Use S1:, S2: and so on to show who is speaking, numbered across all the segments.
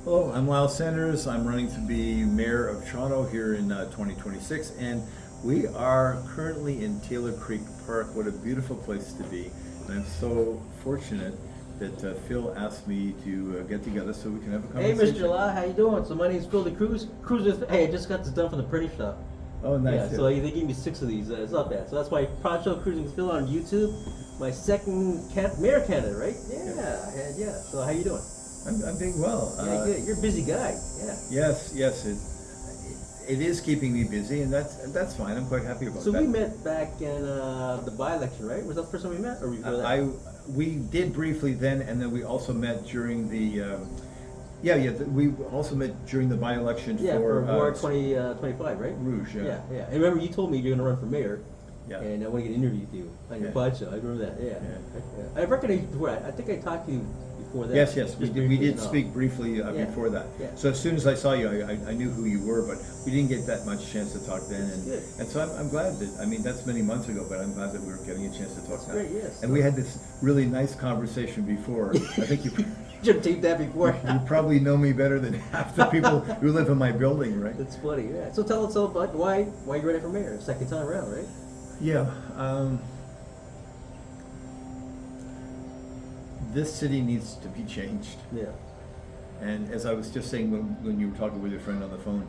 S1: Hello, I'm Lyall Sanders. I'm running to be Mayor of Toronto here in 2026, and we are currently in Taylor Creek Park. What a beautiful place to be. And I'm so fortunate that Phil asked me to get together so we can have a
S2: Hey,
S1: conversation.
S2: Mr. Lyall, how you doing? So my name's Phil the Cruiser. Hey, I just got this done from the printing shop.
S1: Oh, nice.
S2: Yeah, so they gave me 6 of these. It's not bad. So that's my Prod Show Cruising with Phil on YouTube. My second mayor candidate, right? Yeah. So how you doing?
S1: I'm doing well.
S2: Yeah, good. You're a busy guy. Yeah.
S1: Yes. It is keeping me busy, and that's fine. I'm quite happy about
S2: So
S1: that.
S2: we met back in the by-election, right? Was that the first time we met, or before that?
S1: We did briefly then, and then we also met during the we also met during the by-election
S2: for Ward 25, right?
S1: Rouge.
S2: Yeah. And remember, you told me you're going to run for mayor.
S1: Yeah.
S2: And I want to get an interview with you on your pod show. I remember that. Yeah. I recognized you before. I think I talked to you before that.
S1: Yes,
S2: Just
S1: we
S2: briefly,
S1: did speak briefly
S2: Yeah.
S1: before that.
S2: Yeah.
S1: So as soon as I saw you, I knew who you were, but we didn't get that much chance to talk then.
S2: Good.
S1: And so I'm glad that, I mean, that's many months ago, but I'm glad that we were getting a chance to talk now.
S2: Great, yes.
S1: And we had this really nice conversation before. I think you
S2: Should have taped that before.
S1: you probably know me better than half the people who live in my building, right?
S2: That's funny. Yeah. So tell us all about why you're running for mayor, second time around, right?
S1: Yeah. This city needs to be changed.
S2: Yeah.
S1: And as I was just saying when you were talking with your friend on the phone,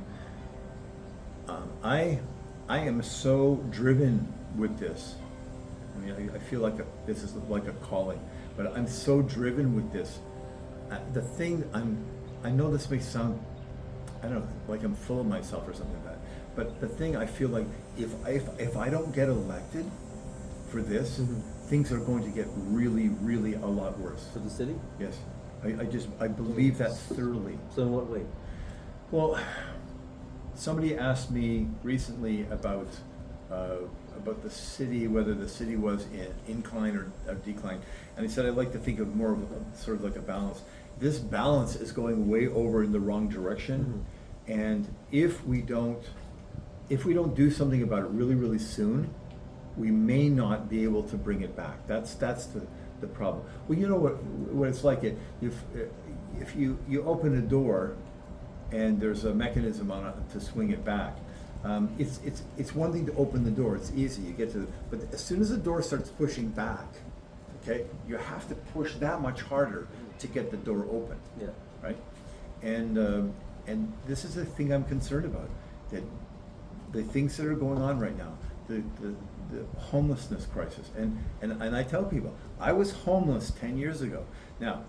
S1: I am so driven with this. I mean, I feel like this is like a calling, but I'm so driven with this. The thing I know this may sound, I don't know, like I'm full of myself or something like that. But the thing I feel like if I don't get elected for this, things are going to get really, really a lot worse.
S2: For the city?
S1: Yes, I believe that thoroughly.
S2: So in what way?
S1: Well, somebody asked me recently about the city, whether the city was in incline or decline, and he said I'd like to think of more of sort of like a balance. This balance is going way over in the wrong direction, and if we don't do something about it really, really soon, we may not be able to bring it back. That's the problem. Well, you know what it's like. If you open a door and there's a mechanism on it to swing it back, it's one thing to open the door. It's easy. You get to, but as soon as the door starts pushing back, okay, you have to push that much harder to get the door open.
S2: Yeah.
S1: Right. And this is the thing I'm concerned about. That the things that are going on right now, the homelessness crisis, and I tell people, I was homeless 10 years ago. Now,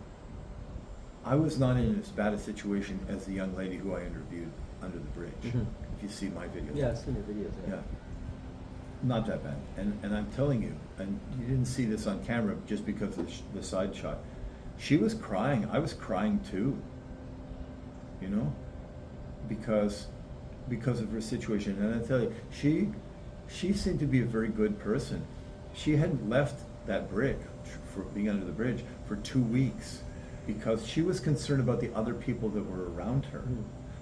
S1: I was not in as bad a situation as the young lady who I interviewed under the bridge. If you see my videos.
S2: Yeah, I've seen your videos.
S1: Yeah. Not that bad. And I'm telling you, and you didn't see this on camera just because of the side shot. She was crying. I was crying too. You know, because of her situation. And I tell you, she seemed to be a very good person. She hadn't left that bridge, for being under the bridge, for 2 weeks because she was concerned about the other people that were around her.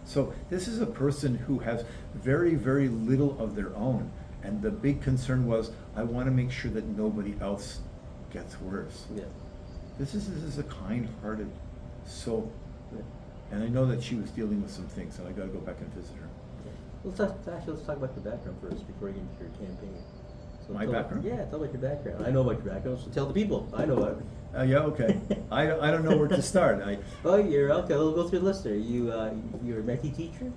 S1: So this is a person who has very, very little of their own. And the big concern was, I want to make sure that nobody else gets worse.
S2: Yeah.
S1: This is a kind-hearted soul.
S2: Yeah.
S1: And I know that she was dealing with some things, and I got to go back and visit her.
S2: Let's talk about your background first before we get into your campaign. So
S1: My
S2: tell-
S1: background?
S2: Yeah, tell about your background. I know about your background, so tell the people. I know it.
S1: Yeah, okay. I don't know where to start.
S2: Oh, you're okay. We'll go through the list there. You're a Métis teacher.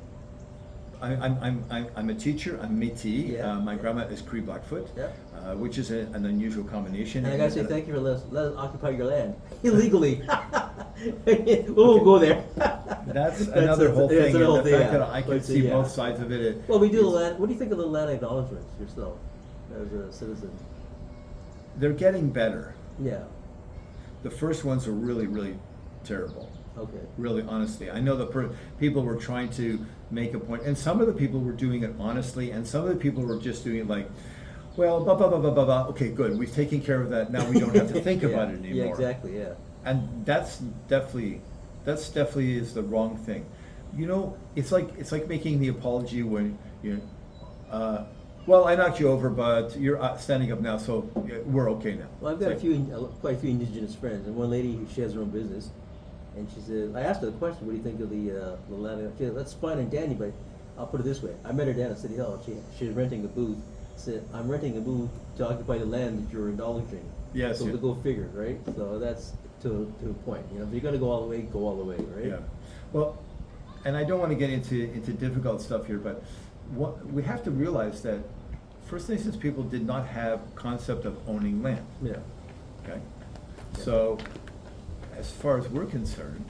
S1: I'm a teacher. I'm Métis.
S2: Yeah.
S1: My grandma is Cree Blackfoot,
S2: Yeah.
S1: Which is an unusual combination.
S2: And I gotta say thank you for letting us occupy your land illegally. We'll go there.
S1: That's another whole thing.
S2: Another whole
S1: and the
S2: thing,
S1: fact
S2: yeah.
S1: that I can
S2: But,
S1: see
S2: yeah.
S1: both sides of it.
S2: Well, we do the land. What do you think of the land acknowledgements yourself as a citizen?
S1: They're getting better.
S2: Yeah.
S1: The first ones were really, really terrible.
S2: Okay.
S1: Really, honestly, I know the people were trying to make a point, and some of the people were doing it honestly, and some of the people were just doing it like, well, blah blah blah blah blah blah. Okay, good. We've taken care of that. Now we don't have to think about it anymore.
S2: Yeah, exactly. Yeah.
S1: And that's definitely is the wrong thing. You know, it's like making the apology when well, I knocked you over, but you're standing up now, so we're okay now.
S2: Well, I've got quite a few Indigenous friends, and one lady, she has her own business, And she said, I asked her the question, what do you think of the land? She said, that's fine and dandy, but I'll put it this way. I met her down at City Hall. She was renting a booth. Said, I'm renting a booth to occupy the land that you're acknowledging.
S1: Yes,
S2: So
S1: yeah.
S2: to go figure, right? So that's to a point. You know, if you're gonna go all the way, go all the way, right?
S1: Yeah, well, and I don't want to get into difficult stuff here, but we have to realize that First Nations people did not have concept of owning land,
S2: Yeah.
S1: okay?
S2: Yeah.
S1: So, as far as we're concerned,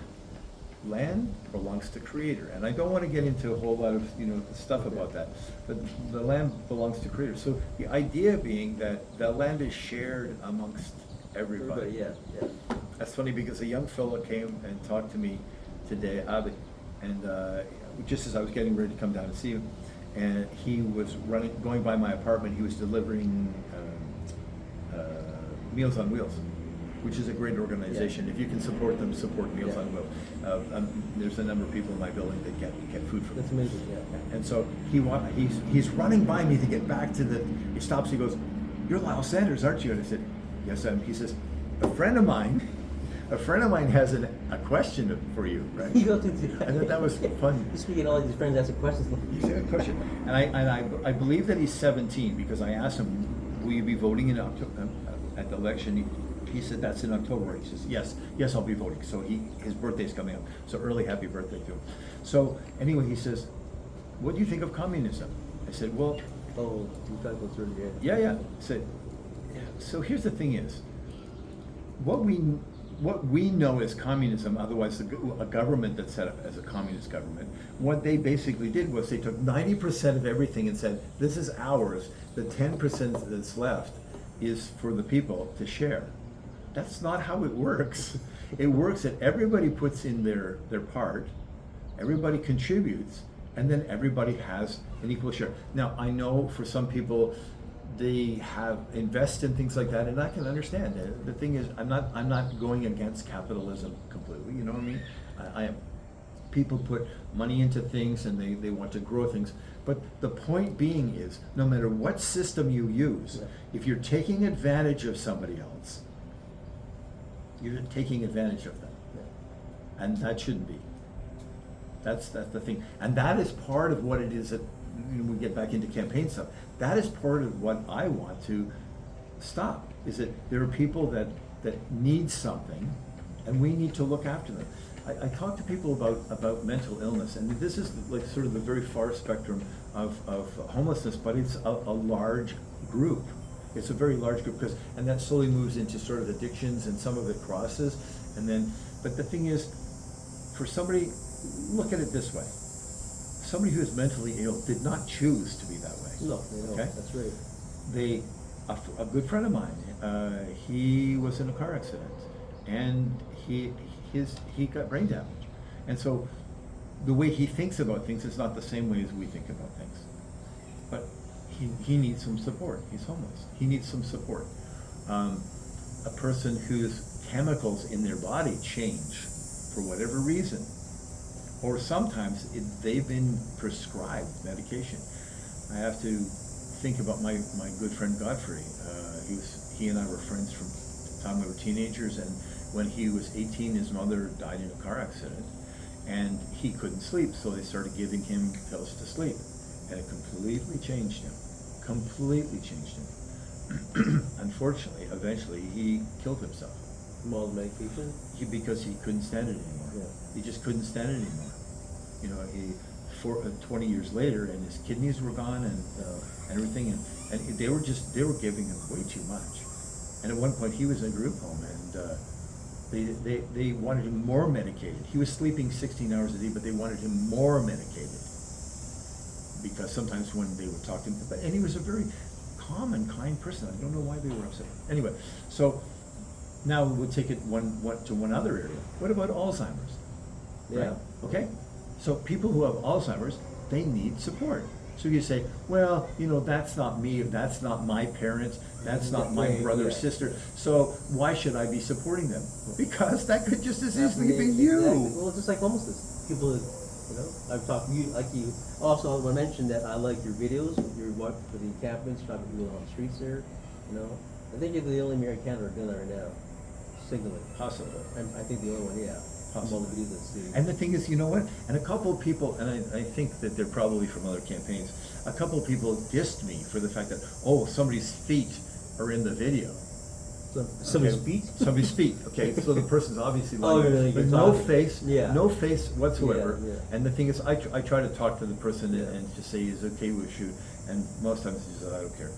S1: land belongs to Creator, and I don't want to get into a whole lot of, stuff about that, but the land belongs to Creator. So the idea being that the land is shared amongst everybody.
S2: Yeah, yeah.
S1: That's funny because a young fellow came and talked to me today, Abby, and just as I was getting ready to come down and see him, and he was going by my apartment. He was delivering Meals on Wheels, which is a great organization.
S2: Yeah.
S1: If you can support them, support Meals
S2: Yeah.
S1: on Wheels. There's a number of people in my building that get food from
S2: That's
S1: them.
S2: amazing, yeah.
S1: And so he's running by me to get back to the. He stops. He goes, "You're Lyall Sanders, aren't you?" And I said, "Yes, I am." He says, "A friend of mine has a question for you, right?"
S2: You go to
S1: I thought that was fun.
S2: You speaking all these friends asking questions.
S1: He's got a question, and I believe that he's 17 because I asked him, "Will you be voting in October at the election?" He said, "That's in October." He says, "Yes, I'll be voting." So his birthday's coming up. So early happy birthday to him. So anyway, he says, "What do you think of communism?" I said, "Well,
S2: Oh, you talk about sort of,
S1: yeah." I said, "So here's the thing: is what we know as communism, otherwise a government that's set up as a communist government, what they basically did was they took 90% of everything and said, this is ours, the 10% that's left is for the people to share. That's not how it works. It works that everybody puts in their part, everybody contributes, and then everybody has an equal share. Now, I know for some people, they invest in things like that, and I can understand it. The thing is, I'm not going against capitalism completely. You know what I mean? I am. People put money into things, and they want to grow things. But the point being is, no matter what system you use,
S2: Yeah.
S1: if you're taking advantage of somebody else, you're taking advantage of them,
S2: yeah.
S1: and that shouldn't be. That's the thing, and that is part of what it is that we get back into campaign stuff. That is part of what I want to stop. Is that there are people that need something, and we need to look after them. I talk to people about mental illness, and this is like sort of the very far spectrum of homelessness, but it's a large group. It's a very large group and that slowly moves into sort of addictions, and some of it crosses, but the thing is, for somebody, look at it this way. Somebody who is mentally ill did not choose to be that way.
S2: No, they don't.
S1: Okay?
S2: That's right.
S1: A good friend of mine, he was in a car accident, and he got brain damage, and so the way he thinks about things is not the same way as we think about things. But he needs some support. He's homeless. He needs some support. A person whose chemicals in their body change for whatever reason, or sometimes they've been prescribed medication. I have to think about my good friend Godfrey. He and I were friends from the time we were teenagers, and when he was 18, his mother died in a car accident, and he couldn't sleep, so they started giving him pills to sleep, and it completely changed him. Unfortunately, eventually he killed himself.
S2: More medication.
S1: Because he couldn't stand it anymore.
S2: Yeah.
S1: He just couldn't stand it anymore. 20 years later, and his kidneys were gone, and everything, and they were giving him way too much. And at one point, he was in a group home, and they wanted him more medicated. He was sleeping 16 hours a day, but they wanted him more medicated, because sometimes when they would talk to him, and he was a very calm and kind person. I don't know why they were upset. Anyway, so now we'll take it to one other area. What about Alzheimer's?
S2: Yeah.
S1: Right? Okay? So people who have Alzheimer's, they need support. So you say, well, that's not me, that's not my parents, that's not my brother or sister, so why should I be supporting them? Because that could just as easily be you.
S2: Exactly. Well, it's just like homelessness. People, I've talked to you, like you. Also, I want to mention that I like your videos, your work for the encampments, talking to people on the streets there. I think you're the only Mayoral Candidate doing that right now, signaling.
S1: Possible.
S2: I think the only one, yeah. from all the videos I've seen.
S1: And the thing is, you know what? And a couple of people, and I think that they're probably from other campaigns, a couple of people dissed me for the fact that, oh, somebody's feet are in the video.
S2: So, somebody's
S1: Okay,
S2: feet?
S1: Somebody's feet, okay, so the person's obviously
S2: Oh,
S1: lying,
S2: really?
S1: but
S2: You're
S1: no
S2: talking.
S1: face,
S2: Yeah.
S1: no face whatsoever.
S2: Yeah, yeah.
S1: And the thing is, I try to talk to the person
S2: Yeah.
S1: and just say, is it okay with shoot? And most times he says, I don't care.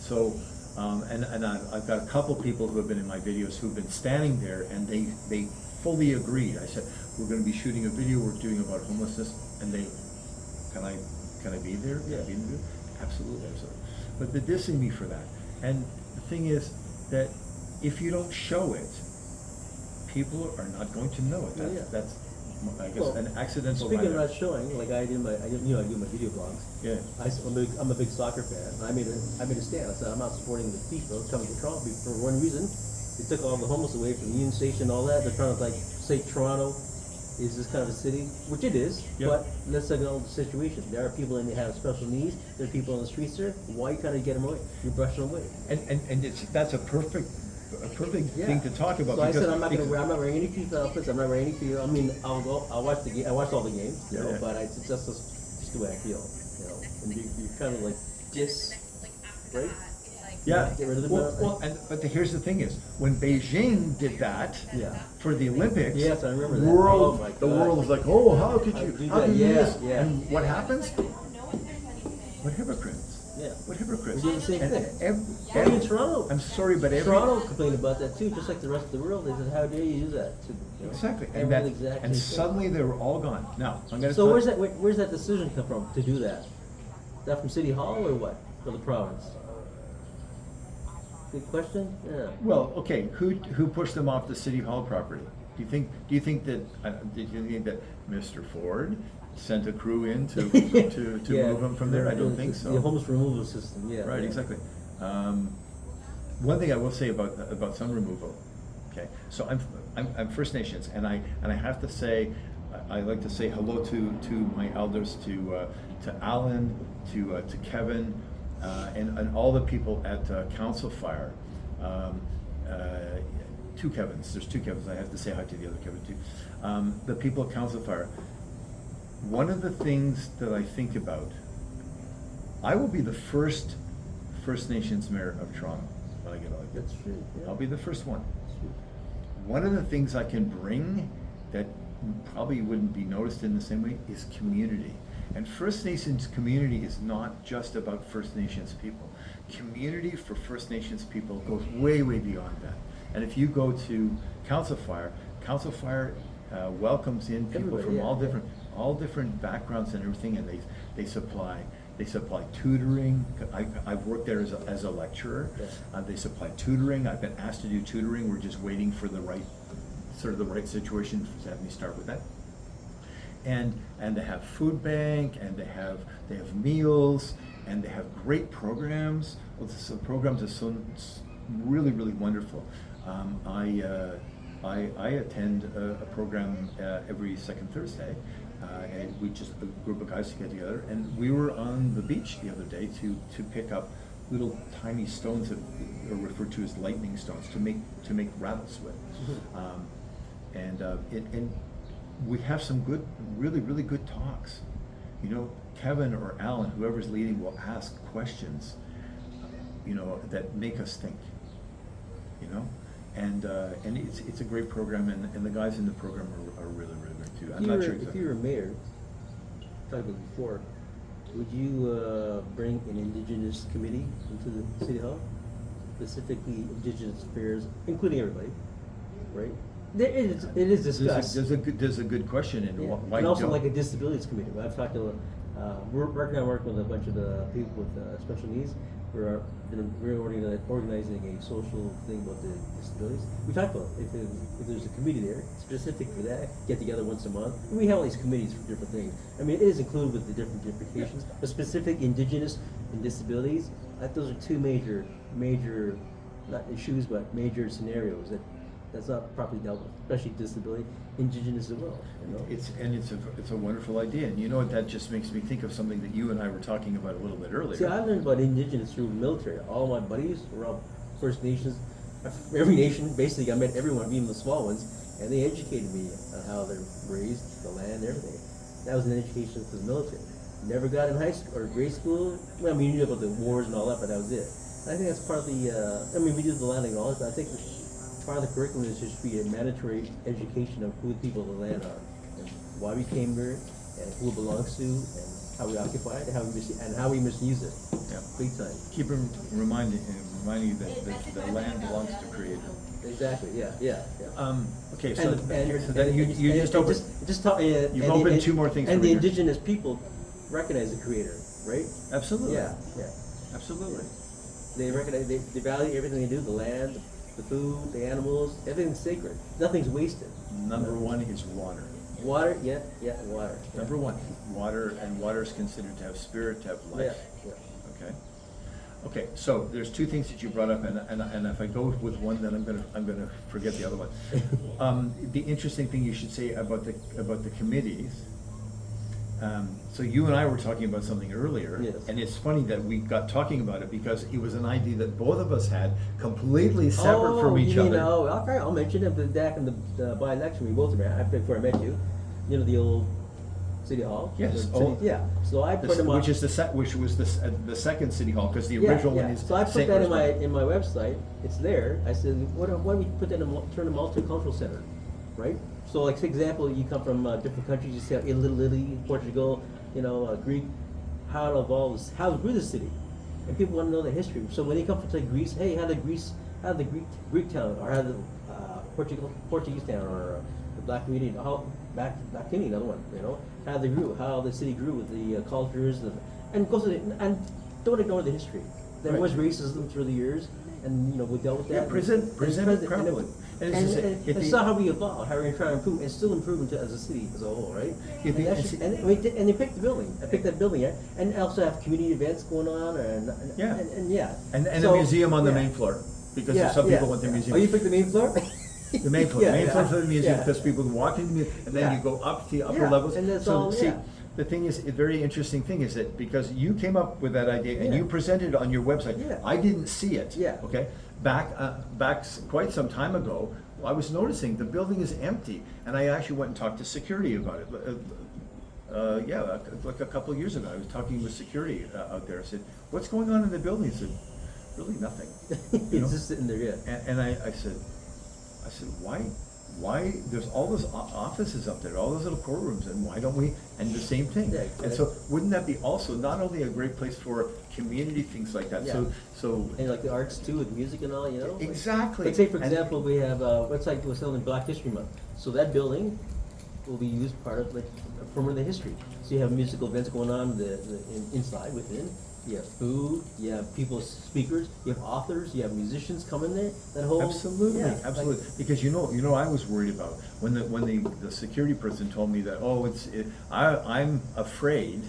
S1: So, I've got a couple people who have been in my videos who've been standing there and they fully agreed. I said, we're gonna be shooting a video we're doing about homelessness, and they, can I be there? Can I
S2: Yeah.
S1: be in the video? Absolutely, absolutely. But they're dissing me for that. And the thing is that if you don't show it, people are not going to know it.
S2: Yeah.
S1: That's, I guess,
S2: Well,
S1: an accidental
S2: speaking of
S1: writer.
S2: not showing, like I do my video blogs.
S1: Yeah.
S2: I'm a big soccer fan. I made a stand. I said I'm not supporting the FIFA coming to Toronto for one reason. They took all the homeless away from the Union Station and all that. They're trying to like say Toronto is this kind of a city, which it is.
S1: Yep.
S2: But let's acknowledge the situation. There are people in that have special needs. There are people on the streets there. Why you kind of get them away? You're brushing them away.
S1: And that's a perfect thing to talk about.
S2: So I said
S1: because-
S2: I'm not wearing any FIFA outfits. I'm not wearing any FIFA. I mean, I'll watch the game. I watched all the games, you
S1: Yeah,
S2: know.
S1: yeah.
S2: But it's just the way I feel, you know. And you're kind of like right?
S1: Yeah,
S2: Get rid of the
S1: well, but here's the thing is, when Beijing did that
S2: Yeah.
S1: for the Olympics,
S2: Yes, I remember that.
S1: world,
S2: Oh my
S1: the
S2: God.
S1: world was like, oh, how could
S2: How
S1: you,
S2: could you do
S1: how
S2: that?
S1: can you do
S2: Yeah,
S1: this?
S2: yeah.
S1: And what happens? What hypocrites?
S2: Yeah.
S1: What hypocrites?
S2: We're doing the same
S1: And
S2: thing.
S1: every-
S2: In Toronto.
S1: I'm sorry, but every.
S2: Toronto complained about that too, just like the rest of the world. They said, "How dare you do that?" To, you know,
S1: Exactly, and
S2: everyone
S1: that,
S2: exactly
S1: and
S2: the same.
S1: suddenly they were all gone. Now, I'm gonna
S2: So
S1: tell-
S2: where's that decision come from to do that? That from City Hall or what? Or the province? Good question. Yeah.
S1: Well, okay, who pushed them off the City Hall property? Do you think that, Mr. Ford sent a crew in to
S2: Yeah.
S1: move them from there? I don't think
S2: The
S1: so.
S2: homeless removal system. Yeah.
S1: Right,
S2: yeah.
S1: exactly. One thing I will say about sun removal, okay, so I'm First Nations, and I have to say, I like to say hello to my elders, to Alan, to Kevin, and all the people at Council Fire. Two Kevins, there's two Kevins, I have to say hi to the other Kevin too. The people at Council Fire, one of the things that I think about, I will be the first First Nations mayor of Toronto when I get elected.
S2: That's true. Yeah.
S1: I'll be the first one.
S2: That's true.
S1: One of the things I can bring that probably wouldn't be noticed in the same way is community. And First Nations community is not just about First Nations people. Community for First Nations people goes way, way beyond that. And if you go to Council Fire welcomes in people
S2: Everybody,
S1: from
S2: yeah,
S1: all different backgrounds and everything, and they supply tutoring. I've worked there as a lecturer.
S2: Yeah.
S1: They supply tutoring. I've been asked to do tutoring. We're just waiting for the right situation to have me start with that. And they have food bank, and they have meals, and they have great programs. Well, the programs are so really, really wonderful. I attend a program every second Thursday, and we just a group of guys to get together, and we were on the beach the other day to pick up little tiny stones that are referred to as lightning stones to make rattles with. And we have some good, really, really good talks. You know, Kevin or Alan, whoever's leading, will ask questions, that make us think. And it's a great program, and the guys in the program are really, really good too. I'm not sure
S2: If
S1: exactly.
S2: you were mayor, talked about before, would you bring an Indigenous committee into the City Hall? Specifically Indigenous affairs, including everybody, right? It is discussed.
S1: There's a good question, and
S2: Yeah.
S1: why
S2: And also
S1: don't?
S2: like a disabilities committee. I've talked to, we're working with a bunch of the people with special needs. We're organizing a social thing about the disabilities. We talked about if there's a committee there specific for that, get together once a month. And we have all these committees for different things. I mean, it is included with the different implications, but specific Indigenous and disabilities, those are two major, not issues, but major scenarios that's not properly dealt with, especially disability, Indigenous as well.
S1: It's a wonderful idea, and you know what, that just makes me think of something that you and I were talking about a little bit earlier.
S2: See, I learned about Indigenous through the military. All my buddies were all First Nations. Every nation, basically, I met everyone, even the small ones. and they educated me on how they're raised, the land, everything. That was an education for the military. Never got in high school or grade school. Well, I mean, you knew about the wars and all that, but that was it. I think that's part of the. I mean, we do the land acknowledgement, but I think part of the curriculum is just be a mandatory education of who the people of the land are, and why we came here, and who it belongs to, and how we occupy it, and how we misuse it.
S1: Yeah.
S2: Big time.
S1: Keep reminding you that the land belongs to Creator.
S2: Exactly. Yeah.
S1: Okay, so,
S2: And
S1: you just opened. You've opened two more things
S2: And
S1: for
S2: the
S1: me.
S2: indigenous people recognize the Creator, right?
S1: Absolutely.
S2: Yeah.
S1: Absolutely.
S2: They recognize, they value everything they do, the land, the food, the animals, everything's sacred. Nothing's wasted.
S1: Number one is water.
S2: Water, water.
S1: Number one, water, and water is considered to have spirit, to have life.
S2: Yeah.
S1: Okay. Okay. So there's two things that you brought up, and if I go with one, then I'm gonna forget the other one. The interesting thing you should say about the committees. So you and I were talking about something earlier,
S2: Yes.
S1: and it's funny that we got talking about it because it was an idea that both of us had, completely separate from each other.
S2: Okay, I'll mention it, but back in the by-election, we both met, before I met you, the old City Hall?
S1: Yes.
S2: Yeah, so I put them on.
S1: Which was the second City Hall, because the original one is.
S2: So I put
S1: St.
S2: that
S1: Louis.
S2: in my website, it's there, I said, why don't we put that in, turn a multicultural center, right? So like, for example, you come from different countries, you say Italy, Portugal, Greek, how grew the city? And people want to know the history. So when they come from Greece, hey, how did the Greek town, or how the Portuguese town, or the Black community, Black community, another one, how they grew, how the city grew with the cultures, and don't ignore the history. There was racism through the years, and we dealt with that.
S1: Yeah, present it properly.
S2: And saw how we evolved, how we try to improve, and still improve as a city as a whole, right?
S1: Yeah,
S2: And they picked the building. I picked that building, yeah, and also have community events going on, and
S1: a museum on the main floor, because some people want their museum.
S2: Oh, you picked the main floor?
S1: The main floor,
S2: Yeah,
S1: the main floor for the museum,
S2: yeah.
S1: because people walk in the museum, and then
S2: Yeah.
S1: you go up to the upper
S2: Yeah,
S1: levels.
S2: and that's
S1: So,
S2: all,
S1: see,
S2: yeah.
S1: the thing is, a very interesting thing is that because you came up with that idea and
S2: Yeah.
S1: you presented it on your website,
S2: Yeah.
S1: I didn't see it.
S2: Yeah.
S1: Okay, back quite some time ago, I was noticing the building is empty, and I actually went and talked to security about it. Like a couple of years ago, I was talking with security out there. I said, "What's going on in the building?" He said, "Really nothing."
S2: It's just sitting there, yeah.
S1: And I said, why, there's all those offices up there, all those little courtrooms, and why don't we, and the same thing.
S2: Yeah,
S1: And so, wouldn't that be also not only a great place for community things like that,
S2: Yeah.
S1: so.
S2: And like the arts too, with music and all, like-
S1: Exactly.
S2: Like say for
S1: And-
S2: example, we have, what's like, we're selling Black History Month, so that building will be used part of like, from the history. So you have musical events going on, inside, within, you have food, you have people, speakers, you have authors, you have musicians coming there, that whole.
S1: Absolutely,
S2: yeah,
S1: absolutely.
S2: like-
S1: Because I was worried about when the security person told me that, I'm afraid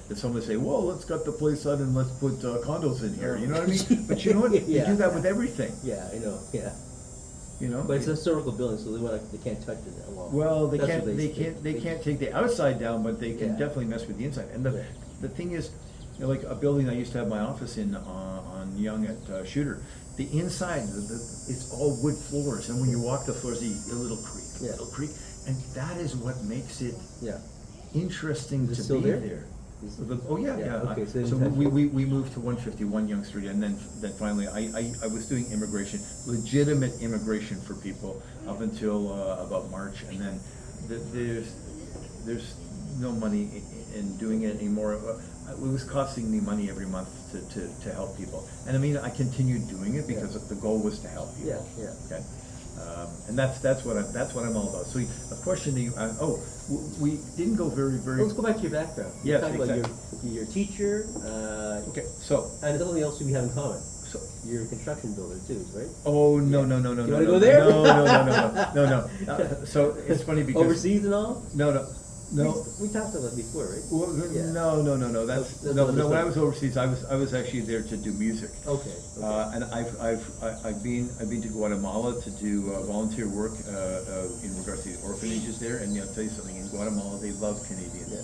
S1: that someone would say, well, let's gut the place out and let's put condos in here. You know what I mean? But you know what? They
S2: Yeah.
S1: do that with everything.
S2: Yeah, I know, yeah.
S1: But
S2: it's a historical building, so they can't touch it that long.
S1: well, they
S2: That's
S1: can't.
S2: what
S1: They can't take the outside down, but they can
S2: Yeah.
S1: definitely mess with the inside. And
S2: Yeah.
S1: the thing is, like a building I used to have my office in on Yonge at Shooter. The inside, it's all wood floors, and when you walk the floors, a little creak, and that is what makes it
S2: Yeah.
S1: interesting
S2: Is it
S1: to
S2: still
S1: be
S2: there?
S1: there.
S2: Is-
S1: Oh, yeah.
S2: Okay, so
S1: So
S2: in touch.
S1: we moved to 151 Yonge Street, and then finally, I was doing legitimate immigration for people up until about March, and then there's no money in doing it anymore. It was costing me money every month to help people, and I mean, I continued doing it because
S2: Yeah.
S1: the goal was to help people.
S2: Yeah.
S1: Okay. And that's what I'm all about. So a question that you, we didn't go very.
S2: Let's go back to your background.
S1: Yes,
S2: Talk about
S1: exactly.
S2: your teacher,
S1: Okay, so.
S2: and something else we have in common.
S1: So,
S2: You're a construction builder too, right?
S1: oh, no.
S2: You
S1: No.
S2: wanna go there?
S1: No. So it's funny because.
S2: Overseas and all?
S1: No.
S2: We talked about that before, right?
S1: Well,
S2: Yeah.
S1: No.
S2: That's
S1: When I
S2: understood.
S1: was overseas, I was actually there to do music.
S2: Okay.
S1: And I've been to Guatemala to do volunteer work in regards to the orphanages there. And I'll tell you something, in Guatemala they love Canadians.
S2: Yeah.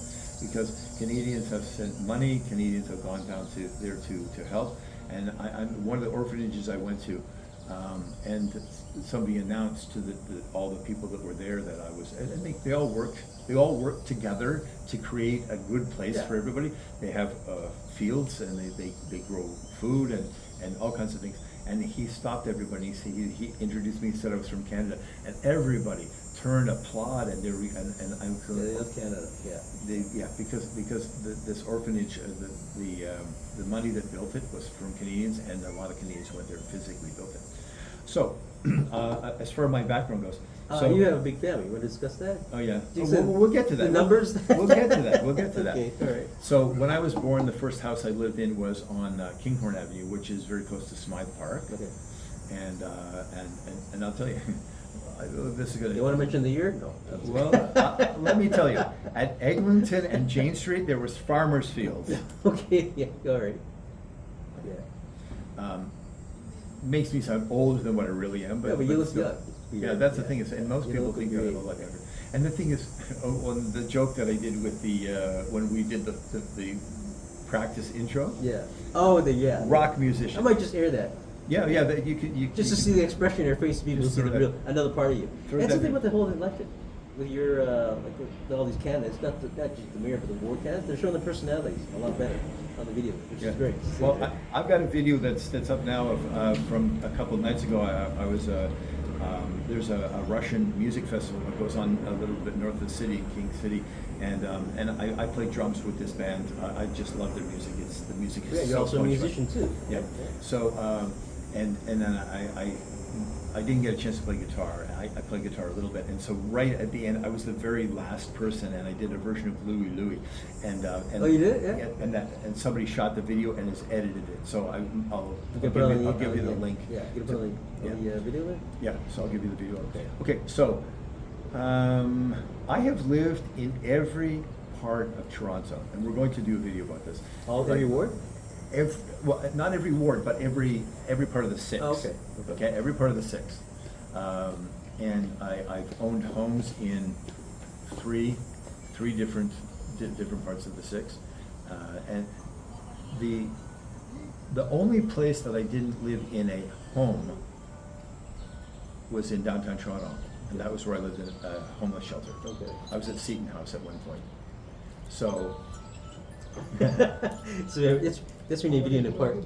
S1: Because Canadians have sent money, Canadians have gone down there to help. And I'm one of the orphanages I went to. and somebody announced to all the people that were there that I was, and they all worked together to create a good place
S2: Yeah.
S1: for everybody. They have fields, and they grow food and all kinds of things. And he stopped everybody. He introduced me, said I was from Canada, and everybody turned, applaud, and I was
S2: Yeah, they love Canada, yeah.
S1: because this orphanage, the money that built it was from Canadians, and a lot of Canadians went there and physically built it. So, as far as my background goes, so
S2: You have a big family, you wanna discuss that?
S1: oh yeah,
S2: You
S1: Oh,
S2: said
S1: we'll get to that.
S2: the numbers?
S1: We'll get to that. We'll get to that.
S2: Okay, all right.
S1: So when I was born, the first house I lived in was on Kinghorn Avenue, which is very close to Smythe Park.
S2: Okay.
S1: And I'll tell you, this is gonna.
S2: You wanna mention the year? No.
S1: Well, let me tell you, at Eglinton and Jane Street, there was farmers' fields.
S2: Okay, yeah, all right. Yeah.
S1: Makes me sound older than what I really am, but.
S2: Yeah, but you look
S1: still.
S2: young.
S1: Yeah, that's the thing is, and most
S2: You
S1: people
S2: look
S1: think
S2: great.
S1: that I'm a lot younger. And the thing is, on the joke that I did with when we did the practice intro.
S2: Yeah. Oh, yeah.
S1: Rock musician.
S2: I might just air that.
S1: Yeah, that you could,
S2: Just to see the expression in your face, so people
S1: Just
S2: see
S1: throw
S2: the
S1: that-
S2: real, another part of you.
S1: throw
S2: That's
S1: that
S2: the thing
S1: in.
S2: with the whole election. With your, like with all these candidates, not just the mayor, but the ward candidates, they're showing their personalities a lot better on the video, which is great. to see.
S1: Well, I've got a video that's up now from a couple of nights ago. I was there's a Russian music festival that goes on a little bit north of the city, King City, and I play drums with this band. I just love their music. The music is
S2: Yeah,
S1: so
S2: you're also a
S1: much
S2: musician
S1: fun.
S2: too.
S1: Yeah. So and then I didn't get a chance to play guitar. I played guitar a little bit, and so right at the end, I was the very last person, and I did a version of Louie Louie, and
S2: Oh, you did? Yeah.
S1: and somebody shot the video and has edited it. So I'll
S2: You can put it on
S1: I'll give you the
S2: yeah.
S1: link.
S2: Yeah, you can put it on the video link?
S1: Yeah, so I'll give you the video.
S2: Okay.
S1: Okay, so I have lived in every part of Toronto, and we're going to do a video about this.
S2: Every ward?
S1: Well, not every ward, but every part of the six.
S2: Oh, okay.
S1: Okay, every part of the six. And I've owned homes in three different parts of the six. And the only place that I didn't live in a home was in downtown Toronto, and that was where I lived in a homeless shelter.
S2: Okay.
S1: I was at Seton House at one point. So.
S2: So that's when you video in the park.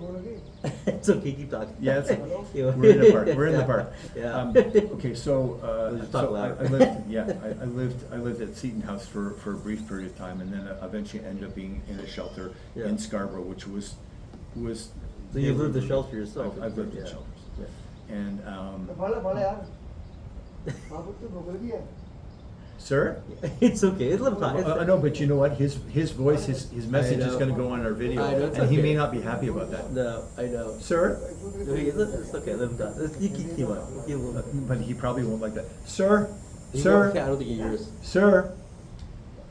S2: It's okay, keep talking.
S1: Yeah, it's,
S2: You know.
S1: we're in the park. We're in the park.
S2: Yeah.
S1: Okay, so
S2: We'll just talk
S1: so
S2: louder.
S1: I lived at Seton House for a brief period of time, and then eventually ended up being in a shelter
S2: Yeah.
S1: in Scarborough, which was.
S2: So you lived the shelter yourself?
S1: I've lived in
S2: Yeah.
S1: shelters,
S2: Yeah.
S1: and sir.
S2: It's okay, it's a little time.
S1: I know, but you know what? His voice, his message is
S2: know.
S1: going to go on our video,
S2: I know, it's
S1: and he
S2: okay.
S1: may not be happy about that.
S2: No, I know.
S1: Sir,
S2: It's okay, let him talk. You keep on. Give him-
S1: but he probably won't like that. Sir,
S2: I
S1: sir,
S2: don't think he hears.
S1: sir.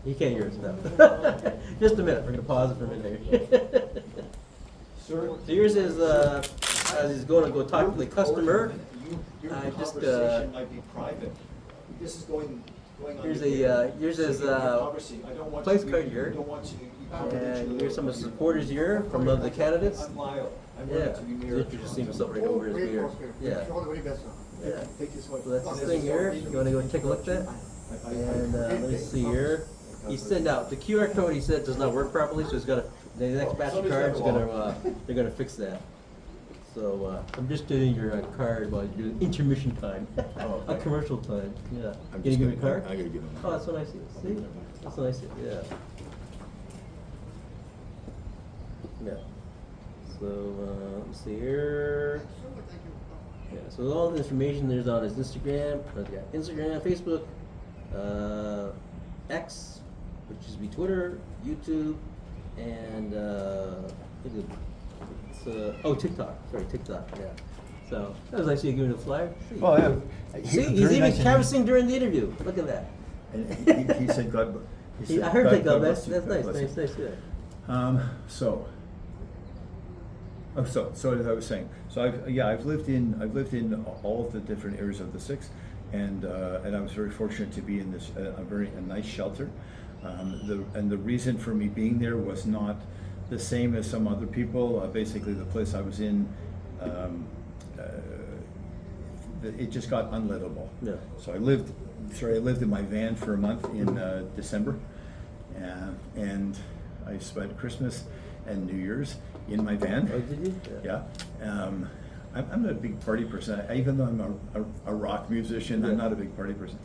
S2: He can't hear us now. Just a minute, we're gonna pause it for a minute here.
S1: Sir.
S2: So yours is, as he's going to go talk to the customer.
S1: Your
S2: I just,
S1: conversation might be private. This is going on.
S2: Here's
S1: video.
S2: yours
S1: So
S2: is,
S1: your conversation- I don't want
S2: place
S1: you-
S2: card here.
S1: I don't want you
S2: And here's some of the supporters here from the candidates.
S1: I'm Lyall. I'm
S2: Yeah,
S1: running to be mayor of
S2: introducing
S1: Toronto.
S2: himself right over his beard. Yeah. Yeah.
S1: Take this one.
S2: So that's this thing here. You wanna go and take a look at that? And let me see here. He sent out the QR code. He said does not work properly, so he's got the next batch of cards. They're gonna fix that. So I'm just doing your card while you're doing intermission time,
S1: Oh,
S2: a
S1: okay.
S2: commercial time. Yeah.
S1: I'm
S2: Can you
S1: just
S2: give me a
S1: gonna-
S2: card?
S1: I gotta give him a
S2: Oh, that's so nice. Of you. See, that's so nice. Of you. Yeah. Yeah. So let me see here. Yeah. So all the information there's on his Instagram. Instagram, Facebook, X, which is be Twitter, YouTube, and TikTok. Sorry, TikTok. Yeah. So that was actually giving a flyer. See?
S1: Well, yeah.
S2: See, he's
S1: Very
S2: even
S1: nice of him.
S2: canvassing during the interview. Look at that.
S1: And he said, God. He said,
S2: I heard that.
S1: God
S2: That's
S1: bless you,
S2: nice.
S1: God bless
S2: Nice.
S1: you."
S2: Yeah.
S1: So as I was saying, so I've lived in all of the different areas of the six, and I was very fortunate to be in this a nice shelter. The reason for me being there was not the same as some other people. Basically, the place I was in it just got unlivable.
S2: Yeah.
S1: So I lived in my van for a month in December, and I spent Christmas and New Year's in my van.
S2: Oh, did you?
S1: Yeah. I'm not a big party person. Even though I'm a rock musician, I'm not a big party person.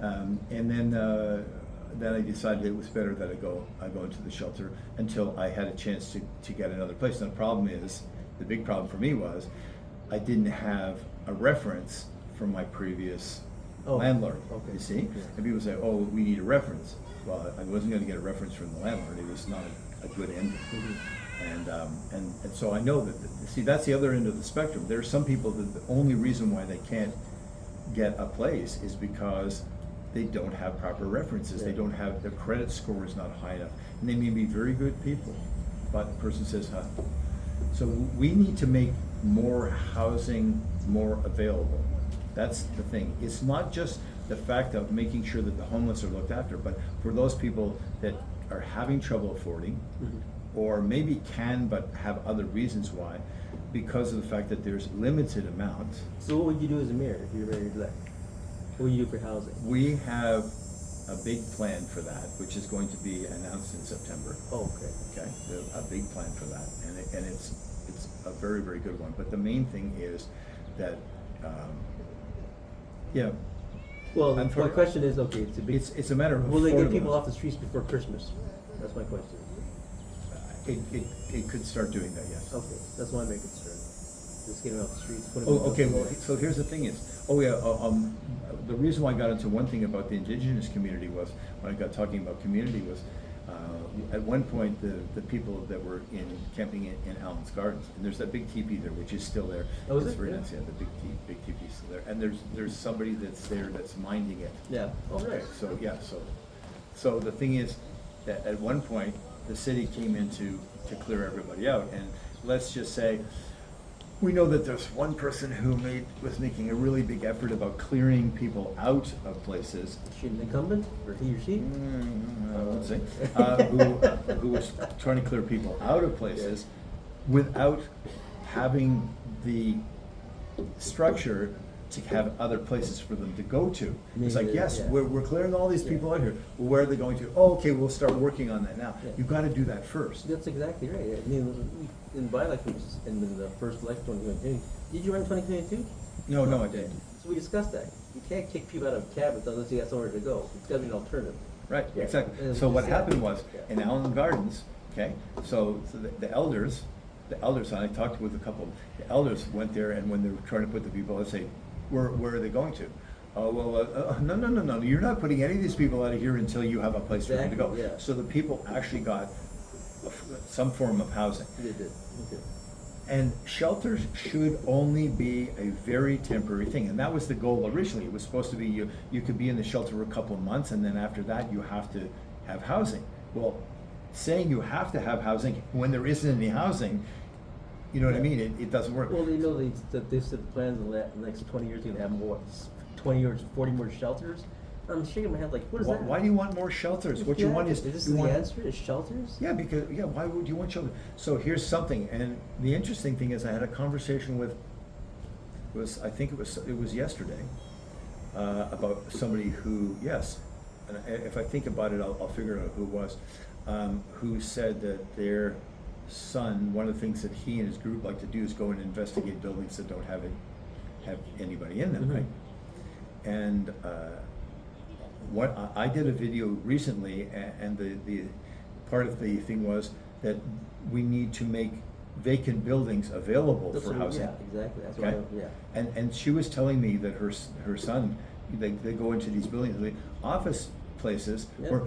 S1: And then I decided it was better that I go into the shelter until I had a chance to get another place. And the big problem for me was I didn't have a reference from my previous landlord.
S2: Okay.
S1: You see?
S2: Yeah.
S1: And people say, "Oh, we need a reference." Well, I wasn't going to get a reference from the landlord. It was not a good ending.
S2: Mm-hmm.
S1: And so I know that, see, that's the other end of the spectrum. There are some people that the only reason why they can't get a place is because they don't have proper references. They don't have, their credit score is not high enough. And they may be very good people, but the person says, huh? So we need to make more housing more available. That's the thing. It's not just the fact of making sure that the homeless are looked after, but for those people that are having trouble affording, or maybe can but have other reasons why, because of the fact that there's limited amounts.
S2: So what would you do as a mayor if you were ready to elect? What would you do for housing?
S1: We have a big plan for that, which is going to be announced in September.
S2: Oh, okay.
S1: Okay, a big plan for that, and it's a very, very good one. But the main thing is that, yeah.
S2: Well, my question is, okay,
S1: It's a matter of
S2: will they get
S1: affordable.
S2: people off the streets before Christmas? That's my question.
S1: It could start doing that, yes.
S2: Okay, that's my main concern. Just getting off the streets. putting
S1: Oh,
S2: them
S1: okay,
S2: out
S1: well,
S2: there.
S1: so here's the thing is, the reason why I got into one thing about the Indigenous community was, when I got talking about community was, at one point, the people that were camping in Allen's Gardens, and there's that big teepee there, which is still there.
S2: Oh, is
S1: It's
S2: it?
S1: very
S2: Yeah.
S1: nice, yeah, the big teepee's still there, and there's somebody that's there that's minding it.
S2: Yeah. Oh,
S1: Okay,
S2: nice.
S1: so, yeah, so the thing is, that at one point, the city came in to clear everybody out, and let's just say, we know that there's one person who was making a really big effort about clearing people out of places.
S2: Is she an incumbent, or he or she?
S1: I won't say, who was trying to clear people out of places without having the structure to have other places for them to go to. It's like, yes,
S2: Yeah.
S1: we're clearing all these people out here. Well, where are they going to? Oh, okay, we'll start working on that now.
S2: Yeah.
S1: You've got to do that first.
S2: That's exactly right. I mean, in by-elections, in the first election, 2022, did you run 2022?
S1: No, I didn't.
S2: So we discussed that. You can't kick people out of cabins unless you got somewhere to go. It's got to be an alternative.
S1: Right,
S2: Yeah.
S1: exactly.
S2: And
S1: So what
S2: it's-
S1: happened was,
S2: yeah.
S1: in Allen Gardens, okay, so the elders, and I talked with a couple, the elders went there, and when they were trying to put the people, I'd say, where are they going to? Oh, well, no, you're not putting any of these people out of here until you have a place for them to go.
S2: Exactly, yeah.
S1: So the people actually got some form of housing.
S2: They did. Okay.
S1: And shelters should only be a very temporary thing, and that was the goal originally. It was supposed to be you could be in the shelter for a couple of months, and then after that you have to have housing. Well, saying you have to have housing when there isn't any housing, you know what I mean? It doesn't work.
S2: Well, you know, they said the plans in the next 20 years, you're gonna have more, 20 years, 40 more shelters. I'm shaking my head like, what is that?
S1: Why do you want more shelters? What you want is
S2: this
S1: you
S2: the
S1: want,
S2: answer? Is shelters?
S1: Yeah, because why would you want children? So here's something, and the interesting thing is, I had a conversation with I think it was yesterday about somebody who, yes, and if I think about it, I'll figure out who it was, who said that their son, one of the things that he and his group like to do is go and investigate buildings that don't have anybody in them,
S2: Mhm.
S1: right? And what I did a video recently, and the part of the thing was that we need to make vacant buildings available
S2: That's
S1: for
S2: what-
S1: housing.
S2: Yeah, exactly. That's
S1: Okay?
S2: what
S1: And she was telling me that her son, they go into these buildings, the office places,
S2: Yeah.
S1: where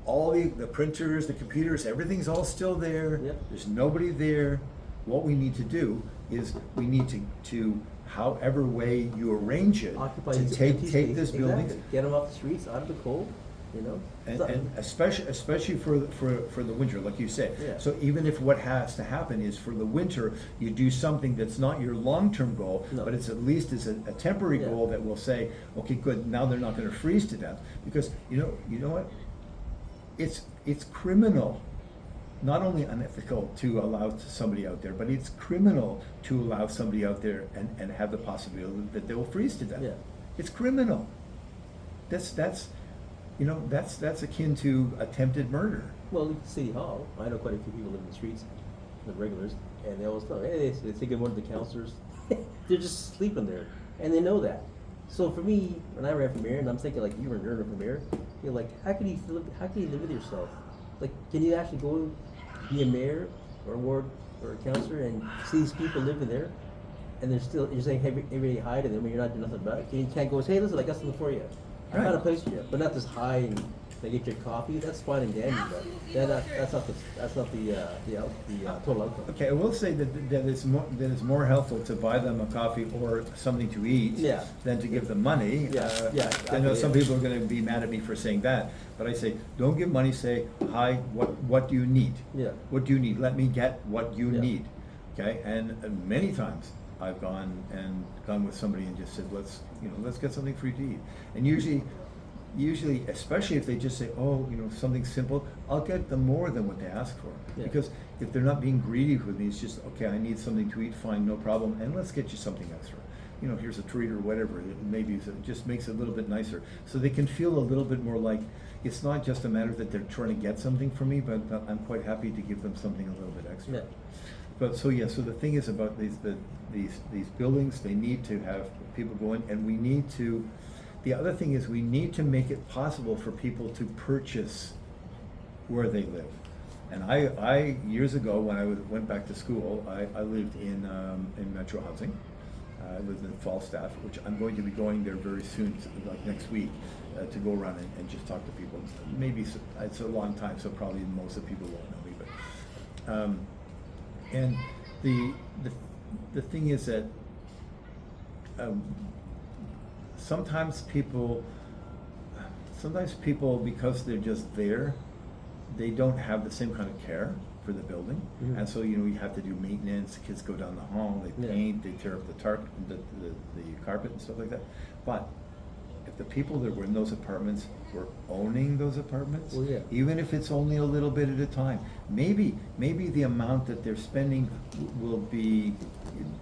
S1: all the printers, the computers, everything's all still there.
S2: Yep.
S1: There's nobody there. What we need to do is we need to however way you arrange it,
S2: Occupy
S1: to
S2: these
S1: take
S2: empty spaces.
S1: this building.
S2: Exactly. Get them off the streets, out of the cold, you know?
S1: And especially for the winter, like you said.
S2: Yeah.
S1: So even if what has to happen is for the winter, you do something that's not your long-term goal,
S2: No.
S1: but it's at least is a temporary
S2: Yeah.
S1: goal that will say, okay, good, now they're not gonna freeze to death. Because, you know what? It's criminal not only unethical to allow somebody out there, but it's criminal to allow somebody out there and have the possibility that they will freeze to death.
S2: Yeah.
S1: It's criminal. That's you know, that's akin to attempted murder.
S2: Well, look at City Hall. I know quite a few people live in the streets, the regulars, and they always tell me, hey, they say good morning to the counselors. They're just sleeping there, and they know that. So for me, when I ran for mayor, and I'm thinking like you were running for mayor, you're like, how can you live with yourself? Like, can you actually go be a mayor or a ward or a counselor and see these people living there, and they're still, you're saying everybody hide, and then when you're not doing nothing about it, you can't go, hey, listen, I got something for you. I found a place for you, but not just hide and they get your coffee. That's fine and dandy, but that's not the total outcome.
S1: Okay, I will say that it's more helpful to buy them a coffee or something to eat
S2: Yeah.
S1: than to give them money.
S2: Yeah,
S1: I know some
S2: yeah.
S1: people are going to be mad at me for saying that, but I say, don't give money. Say, hi, what do you need?
S2: Yeah.
S1: What do you need? Let me get what you
S2: Yeah.
S1: need. Okay, and many times I've gone with somebody and just said, let's get something for you to eat. And usually, especially if they just say, oh, something simple, I'll get them more than what they ask for.
S2: Yeah.
S1: Because if they're not being greedy with me, it's just, okay, I need something to eat, fine, no problem, and let's get you something extra. Here's a treat or whatever. Maybe it just makes it a little bit nicer. So they can feel a little bit more like it's not just a matter that they're trying to get something from me, but I'm quite happy to give them something a little bit extra.
S2: Yeah.
S1: But so the thing is about these buildings, they need to have people go in, and we need to. The other thing is we need to make it possible for people to purchase where they live. And I years ago when I went back to school, I lived in Metro Housing. I lived in Falstaff, which I'm going to be going there very soon, like next week, to go around and just talk to people. Maybe it's a long time, so probably most of the people won't know me, but. And the thing is that sometimes people, because they're just there, they don't have the same kind of care for the building,
S2: Mhm.
S1: and so you have to do maintenance. Kids go down the hall, they
S2: Yeah.
S1: paint, they tear up the carpet and stuff like that. But if the people that were in those apartments were owning those apartments,
S2: Well, yeah.
S1: even if it's only a little bit at a time, maybe the amount that they're spending will be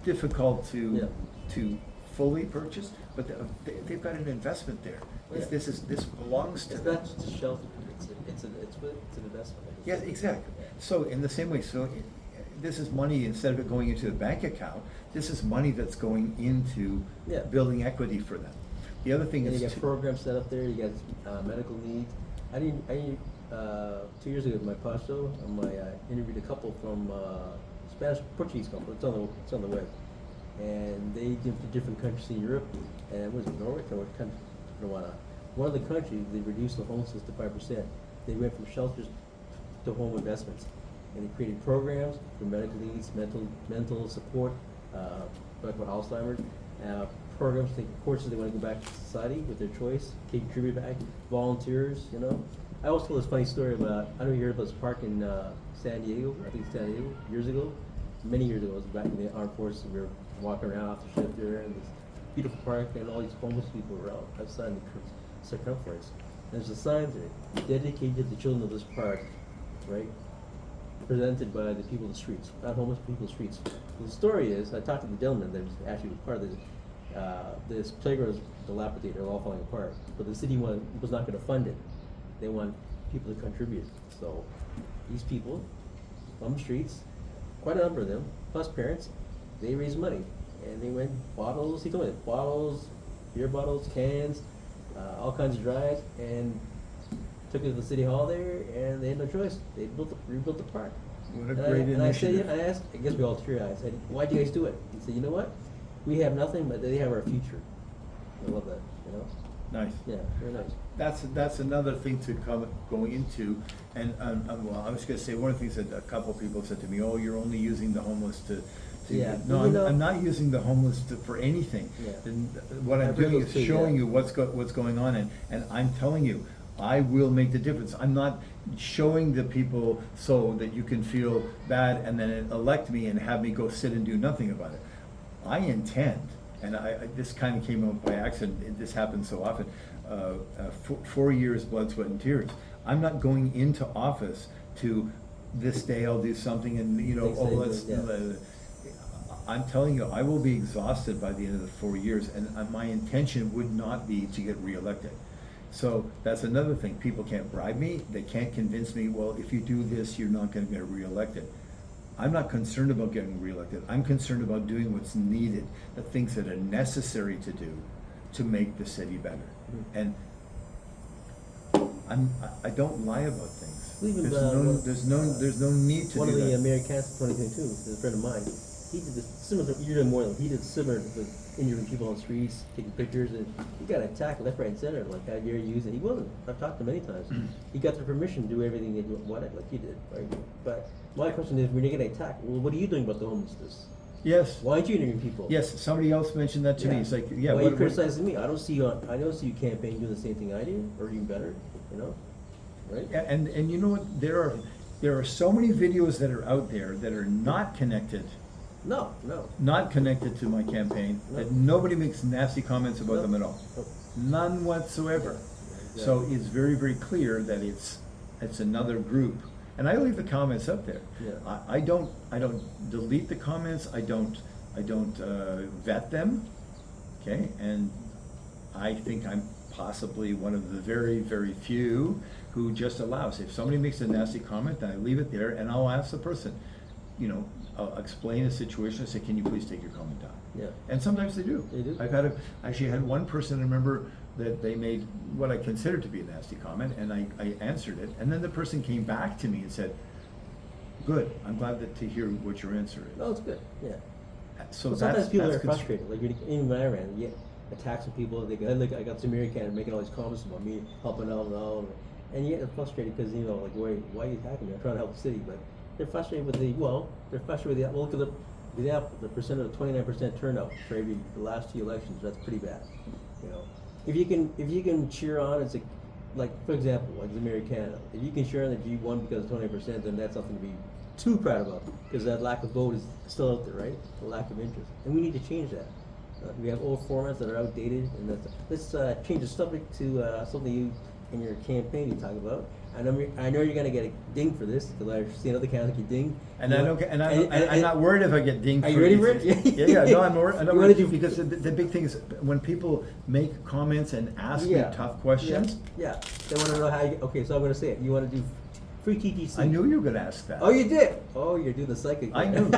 S1: difficult
S2: Yeah.
S1: to fully purchase, but they've got an investment there.
S2: Yeah.
S1: This belongs to
S2: It's
S1: them.
S2: not just a shelter. It's an investment.
S1: Yeah, exactly. So in the same way, this is money, instead of it going into the bank account, this is money that's going into
S2: Yeah.
S1: building equity for them. The other thing
S2: And
S1: is
S2: you got programs set up there. You got medical needs. I 2 years ago at my past show, I interviewed a couple from Spanish Portuguese couple. It's on the web, and they went to different countries in Europe. And was it Norway or what country? One of the countries they reduced the homelessness to 5%. They went from shelters to home investments, and they created programs for medical needs, mental support, like for Alzheimer's. Programs, taking courses they want to go back to society with their choice, contribute back, volunteers, I always told this funny story about, I don't know if you heard about this park in San Diego, I think it's San Diego, years ago, many years ago, it was back in the armed forces, we were walking around off the ship there, and this beautiful park, and all these homeless people were out outside in the circumference. There's a sign there, dedicated to the children of this park, right? Presented by the people in the streets, not homeless people in the streets. The story is, I talked to the gentleman that was actually part of this playground was dilapidated, all falling apart, but the city was not going to fund it. They want people to contribute. So these people on the streets, quite a number of them, plus parents, they raised money, and they went bottles. He told me bottles, beer bottles, cans, all kinds of drives, and took it to the city hall there, and they had no choice. They rebuilt the park.
S1: What a great
S2: And I said,
S1: initiative.
S2: I asked, I guess we all teary-eyed. I said, why'd you guys do it? He said, you know what? We have nothing, but they have our future. I love that,
S1: Nice.
S2: Yeah, very nice.
S1: That's another thing to go into, and well, I was going to say, one of the things that a couple of people said to me, oh, you're only using the homeless to
S2: Yeah.
S1: No,
S2: You know-
S1: I'm not using the homeless for anything.
S2: Yeah.
S1: And what I'm
S2: I've heard
S1: doing
S2: those
S1: is
S2: too,
S1: showing
S2: yeah.
S1: you what's going on, and I'm telling you, I will make the difference. I'm not showing the people so that you can feel bad and then elect me and have me go sit and do nothing about it. I intend, and this kind of came up by accident, this happens so often, 4 years, blood, sweat, and tears. I'm not going into office to this day I'll do something, and
S2: Things
S1: oh,
S2: they
S1: let's.
S2: do,
S1: I'm telling you, I will be exhausted by the end of the 4 years, and my intention would not be to get reelected. So that's another thing. People can't bribe me. They can't convince me, well, if you do this, you're not going to get reelected. I'm not concerned about getting reelected. I'm concerned about doing what's needed, the things that are necessary to do to make the city better. And I don't lie about things.
S2: Even,
S1: There's no need to
S2: one
S1: do
S2: of the
S1: that.
S2: Mayoral Candidate 2022, is a friend of mine. He did this similar. You're doing more than he did similar with interviewing people on the streets, taking pictures, and he got attacked left, right, and center. Like, how dare you use it? He wasn't. I've talked to him many times. He got the permission to do everything that you wanted, like you did. Right? But my question is, when you get attacked, well, what are you doing about the homelessness?
S1: Yes.
S2: Why aren't you interviewing people?
S1: Yes, somebody else mentioned that to me. It's like, yeah.
S2: Why are you criticizing me? I don't see you. I don't see you campaigning doing the same thing I do, or even better. Right?
S1: Yeah, and you know what? There are so many videos that are out there that are not connected.
S2: No.
S1: Not connected to my campaign.
S2: No.
S1: That nobody makes nasty comments about
S2: No.
S1: them at all.
S2: No.
S1: None whatsoever.
S2: Yeah.
S1: So it's very, very clear that it's another group. And I leave the comments up there.
S2: Yeah.
S1: I don't delete the comments. I don't vet them. Okay, and I think I'm possibly one of the very, very few who just allows. If somebody makes a nasty comment, then I leave it there, and I'll ask the person, I'll explain a situation and say, can you please take your comment down?
S2: Yeah.
S1: And sometimes they do.
S2: They do.
S1: I've actually had one person, I remember, that they made what I considered to be a nasty comment, and I answered it, and then the person came back to me and said, good, I'm glad to hear what your answer is.
S2: No, it's good. Yeah.
S1: So
S2: Well, sometimes people are
S1: that's
S2: frustrated. Like even when I ran, you get attacks from people. They go, look, I got some American making all these comments about me helping out and all, and you get frustrated because like, why are you attacking me? I'm trying to help the city, but they're frustrated with they're frustrated with the look at the percent of 29% turnout for the last 2 elections. That's pretty bad. If you can cheer on, it's like for example, like the Mayoral Candidate. If you can cheer on that you won because of 29%, then that's something to be too proud about, because that lack of vote is still out there, right? The lack of interest, and we need to change that. We have old formats that are outdated, and let's change the subject to something you in your campaign you talk about. I know you're gonna get a ding for this, because I've seen other candidates get dinged.
S1: And I'm not worried if I get dinged.
S2: Are you ready for it?
S1: Yeah. No, I'm worried.
S2: You wanna do-
S1: Because the big thing is when people make comments and ask me tough questions.
S2: Yeah. They want to know how. Okay, so I'm gonna say it. You want to do free TTC?
S1: I knew you were going to ask that.
S2: Oh, you did. Oh, you're doing the psychic.
S1: I knew.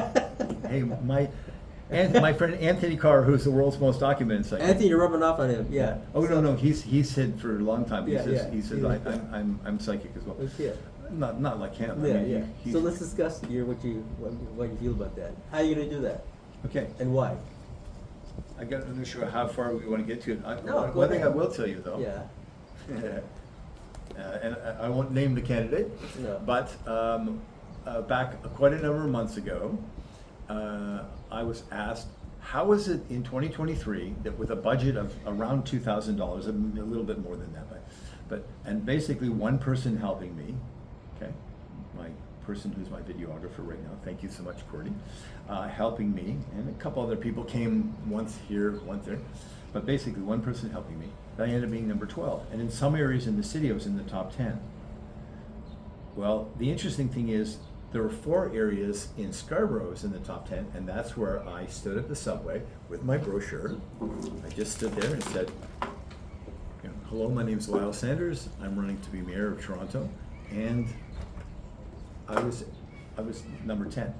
S1: Hey, my friend Anthony Carr, who's the world's most documented psychic.
S2: Anthony, you're rubbing off on him. Yeah.
S1: Oh no, he's said for a long time. He
S2: Yeah,
S1: says
S2: yeah.
S1: I'm psychic as well.
S2: Yeah.
S1: Not like him. I
S2: Yeah,
S1: mean,
S2: yeah. So let's discuss what you feel about that. How are you gonna do that,
S1: Okay.
S2: and why?
S1: I'm not sure how far we want to get to it.
S2: No, go
S1: one thing I
S2: ahead.
S1: will tell you though.
S2: Yeah.
S1: And I won't name the candidate,
S2: No.
S1: but back quite a number of months ago, I was asked, how is it in 2023 that with a budget of around $2,000, a little bit more than that, and basically one person helping me, okay, my person who's my videographer right now, thank you so much, Courtney, helping me, and a couple other people came once here, once there, but basically one person helping me. I ended up being number 12, and in some areas in the city I was in the top 10. Well, the interesting thing is there were 4 areas in Scarborough I was in the top 10, and that's where I stood at the subway with my brochure. I just stood there and said, hello, my name's Lyall Sanders. I'm running to be mayor of Toronto, and I was number 10.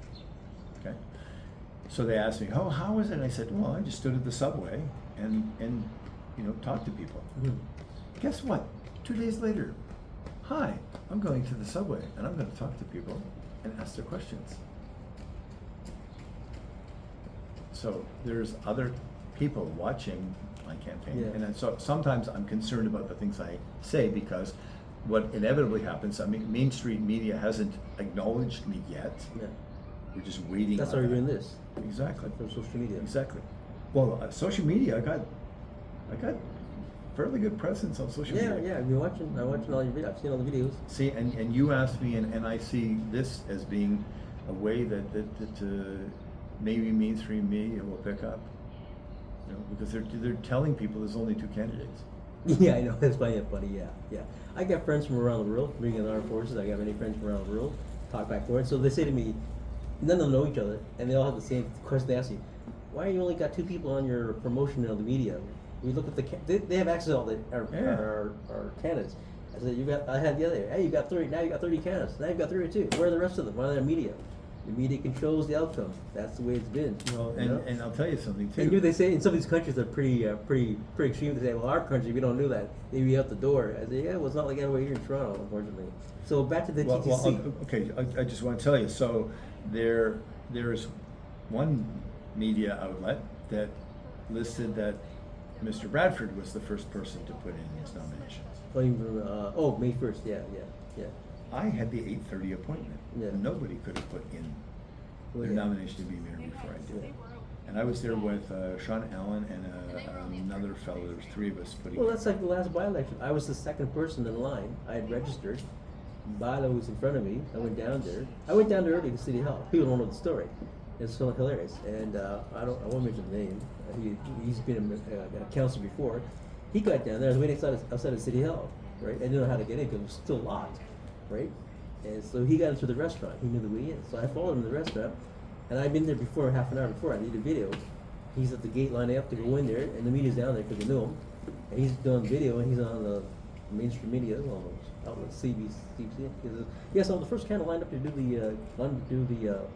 S1: Okay. So they asked me, oh, how was it? And I said, well, I just stood at the subway and talked to people.
S2: Mm-hmm.
S1: Guess what? 2 days later, hi, I'm going to the subway and I'm going to talk to people and ask their questions. So there's other people watching my campaign,
S2: Yeah.
S1: and so sometimes I'm concerned about the things I say, because what inevitably happens, I mean, mainstream media hasn't acknowledged me yet.
S2: Yeah.
S1: We're just waiting.
S2: That's
S1: on
S2: why you're
S1: that.
S2: doing this.
S1: Exactly.
S2: From social media.
S1: Exactly. Well, social media, I got fairly good presence on social media.
S2: Yeah. I'm watching all your videos. I've seen all the videos.
S1: See, and you asked me, and I see this as being a way that maybe mainstream media will pick up. Because they're telling people there's only 2 candidates.
S2: Yeah, I know. That's funny. Yeah. I got friends from around the world, being in the armed forces. I got many friends from around the world. talk back and forth. So they say to me, none of them know each other, and they all have the same question. They ask you, why you only got 2 people on your promotion of the media? We look at they have access to all our candidates. I said, I had the other, hey, you got 30, now you got 30 candidates, now you've got 32. Where are the rest of them? Why are they media? The media controls the outcome. That's the way it's been.
S1: Well,
S2: you know?
S1: and I'll tell you something too.
S2: And they say in some of these countries they're pretty extreme. They say, well, our country we don't do that. They be out the door. I say, yeah, well, it's not like that way here in Toronto, unfortunately. So back to the TTC.
S1: Well, okay, I just want to tell you. So there's one media outlet that listed that Mr. Bradford was the first person to put in his nomination.
S2: May 1st. Yeah.
S1: I had the 8:30 appointment.
S2: Yeah.
S1: Nobody could have put in their
S2: Yeah.
S1: nomination to be mayor before I did. And I was there with Sean Allen and another fellow. There was 3 of us putting.
S2: Well, that's like the last by-election. I was the second person in line. I had registered. Bilo was in front of me. I went down there. I went down there early to City Hall. People don't know the story. It's so hilarious. And I won't mention the name. He's been a councilor before. He got down there. I was waiting outside of City Hall, right? I didn't know how to get in because it was still locked, right? And so he got into the restaurant. He knew the way in. So I followed him to the restaurant. And I'd been there before, half an hour before. I did a video. He's at the gate lining up to go in there, and the media's down there because they knew him. And he's doing video, and he's on the mainstream media, almost outlets, CBC. Yes, I'm the first kind of lined up to do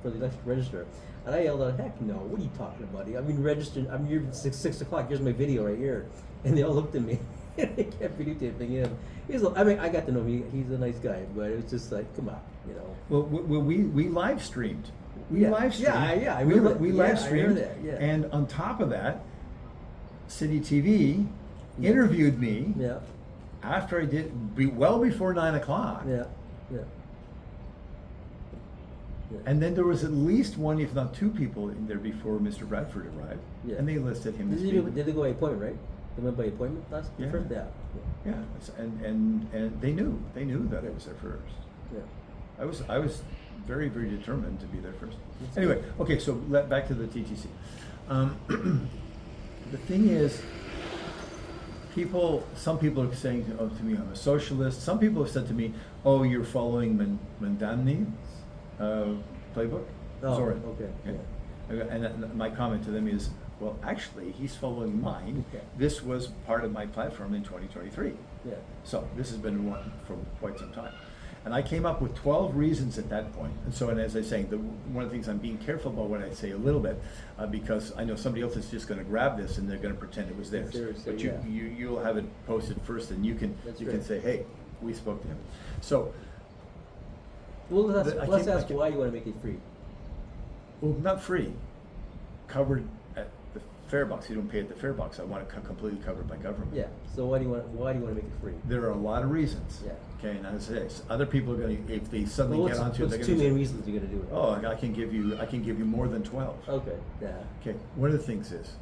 S2: for the election register. And I yelled out, "Heck no! What are you talking about? I mean, registered. I'm here at 6 o'clock. Here's my video right here." And they all looked at me. They kept videotaping him. I got to know him. He's a nice guy, but it was just like, come on, you know.
S1: Well, we live streamed. We live streamed.
S2: Yeah, I remember that.
S1: We
S2: Yeah,
S1: live
S2: I
S1: streamed.
S2: remember that, yeah.
S1: And on top of that, City TV interviewed me
S2: Yeah,
S1: after I did well before 9 o'clock.
S2: yeah.
S1: And then there was at least 1, if not 2 people in there before Mr. Bradford arrived.
S2: Yeah.
S1: And they listed him as
S2: Did they go by appointment, right? They went by appointment last
S1: Yeah.
S2: first? Yeah.
S1: Yeah, and they knew that I was there first.
S2: Yeah.
S1: I was very, very determined to be there first.
S2: That's
S1: Anyway,
S2: good.
S1: okay, so back to the TTC. The thing is, some people are saying to me, I'm a socialist. Some people have said to me, oh, you're following Mandamni's playbook?
S2: Oh,
S1: Sorry.
S2: okay.
S1: And my comment to them is, well, actually, he's following mine.
S2: Okay.
S1: This was part of my platform in 2023.
S2: Yeah.
S1: So this has been one for quite some time. And I came up with 12 reasons at that point. And as I say, one of the things I'm being careful about what I say a little bit, because I know somebody else is just going to grab this and they're going to pretend it was theirs.
S2: Seriously,
S1: But
S2: yeah.
S1: you'll have it posted first, and you can
S2: right.
S1: say, hey, we spoke to him. So,
S2: Well, let's
S1: I
S2: ask
S1: can't-
S2: why you want to make it free.
S1: well, not free, covered at the fare box. You don't pay at the fare box. I want it completely covered by government.
S2: Yeah. So why do you want to make it free?
S1: There are a lot of reasons.
S2: Yeah.
S1: Okay, and as I say, other people are going to, if they suddenly get onto it, they're
S2: what's
S1: going
S2: 2
S1: to
S2: main reasons you're going to do it?
S1: oh, I can give you more than 12.
S2: Okay. Yeah.
S1: Okay, one of the things is,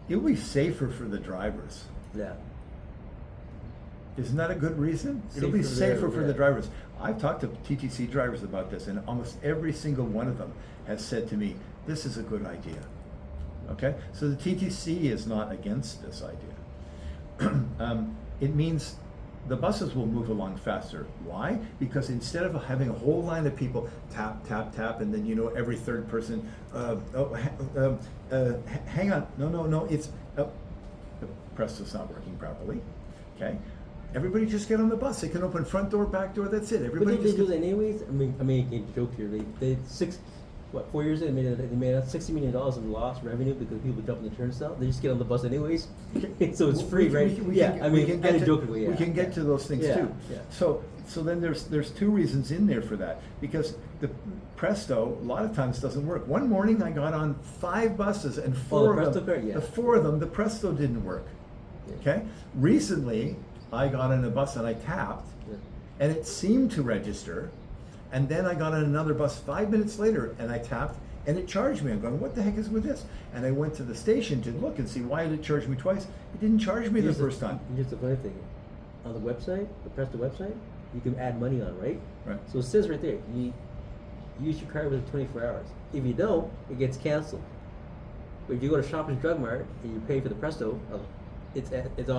S1: it'll be safer for the drivers.
S2: Yeah.
S1: Isn't that a good reason? It'll be
S2: Safer
S1: safer
S2: there,
S1: for
S2: yeah.
S1: the drivers. I've talked to TTC drivers about this, and almost every single one of them has said to me, this is a good idea. Okay, so the TTC is not against this idea. It means the buses will move along faster. Why? Because instead of having a whole line of people tap, tap, tap, and then every third person, hang on, no, it's, the Presto's not working properly. Okay, everybody just get on the bus. They can open front door, back door. That's it.
S2: But
S1: Everybody
S2: did they
S1: just
S2: do
S1: gets-
S2: that anyways? I mean, you can joke here. They 4 years ago they made $60 million in lost revenue because people jump in the turnstile. They just get on the bus anyways, so it's free, right?
S1: We can get to,
S2: jokingly, yeah.
S1: we can get to those things
S2: Yeah,
S1: too.
S2: yeah.
S1: So then there's 2 reasons in there for that, because the Presto a lot of times doesn't work. One morning I got on 5 buses and 4
S2: the
S1: of
S2: Presto
S1: them,
S2: card, yeah.
S1: the 4 of them, the Presto didn't work.
S2: Yeah.
S1: Okay. Recently I got on a bus and I tapped,
S2: Yeah.
S1: and it seemed to register, and then I got on another bus 5 minutes later and I tapped. And it charged me. I'm going, what the heck is with this? And I went to the station to look and see why did it charge me twice. It didn't charge me the first time.
S2: Here's the funny thing. On the website, the Presto website, you can add money on, right?
S1: Right.
S2: So it says right there, you use your card within 24 hours. If you don't, it gets canceled. But if you go to Shoppers Drug Mart and you pay for the Presto, it adds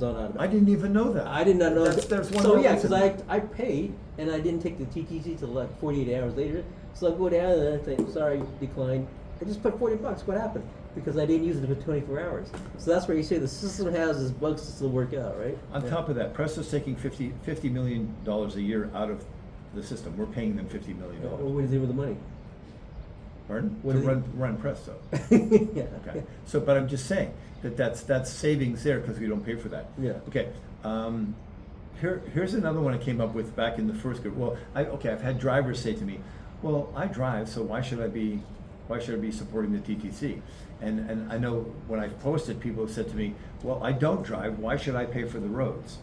S2: on automatically.
S1: I didn't even know that.
S2: I did not know
S1: That's one
S2: so
S1: more
S2: yeah,
S1: reason.
S2: because I paid and I didn't take the TTC till like 48 hours later. So I go down and I say, sorry, decline. I just put $40. What happened? Because I didn't use it for 24 hours. So that's where you say the system has its bugs to still work out, right?
S1: On top of that, Presto's taking $50 million a year out of the system. We're paying them $50 million.
S2: Well, what do they do with the money?
S1: Pardon?
S2: What
S1: To
S2: do they-
S1: run Presto.
S2: Yeah.
S1: Okay. So, but I'm just saying that's savings there because we don't pay for that.
S2: Yeah.
S1: Okay. Here's another one I came up with back in the first group. Well, I've had drivers say to me, "Well, I drive, so why should I be supporting the TTC?" And I know when I've posted, people have said to me, "Well, I don't drive. Why should I pay for the roads?"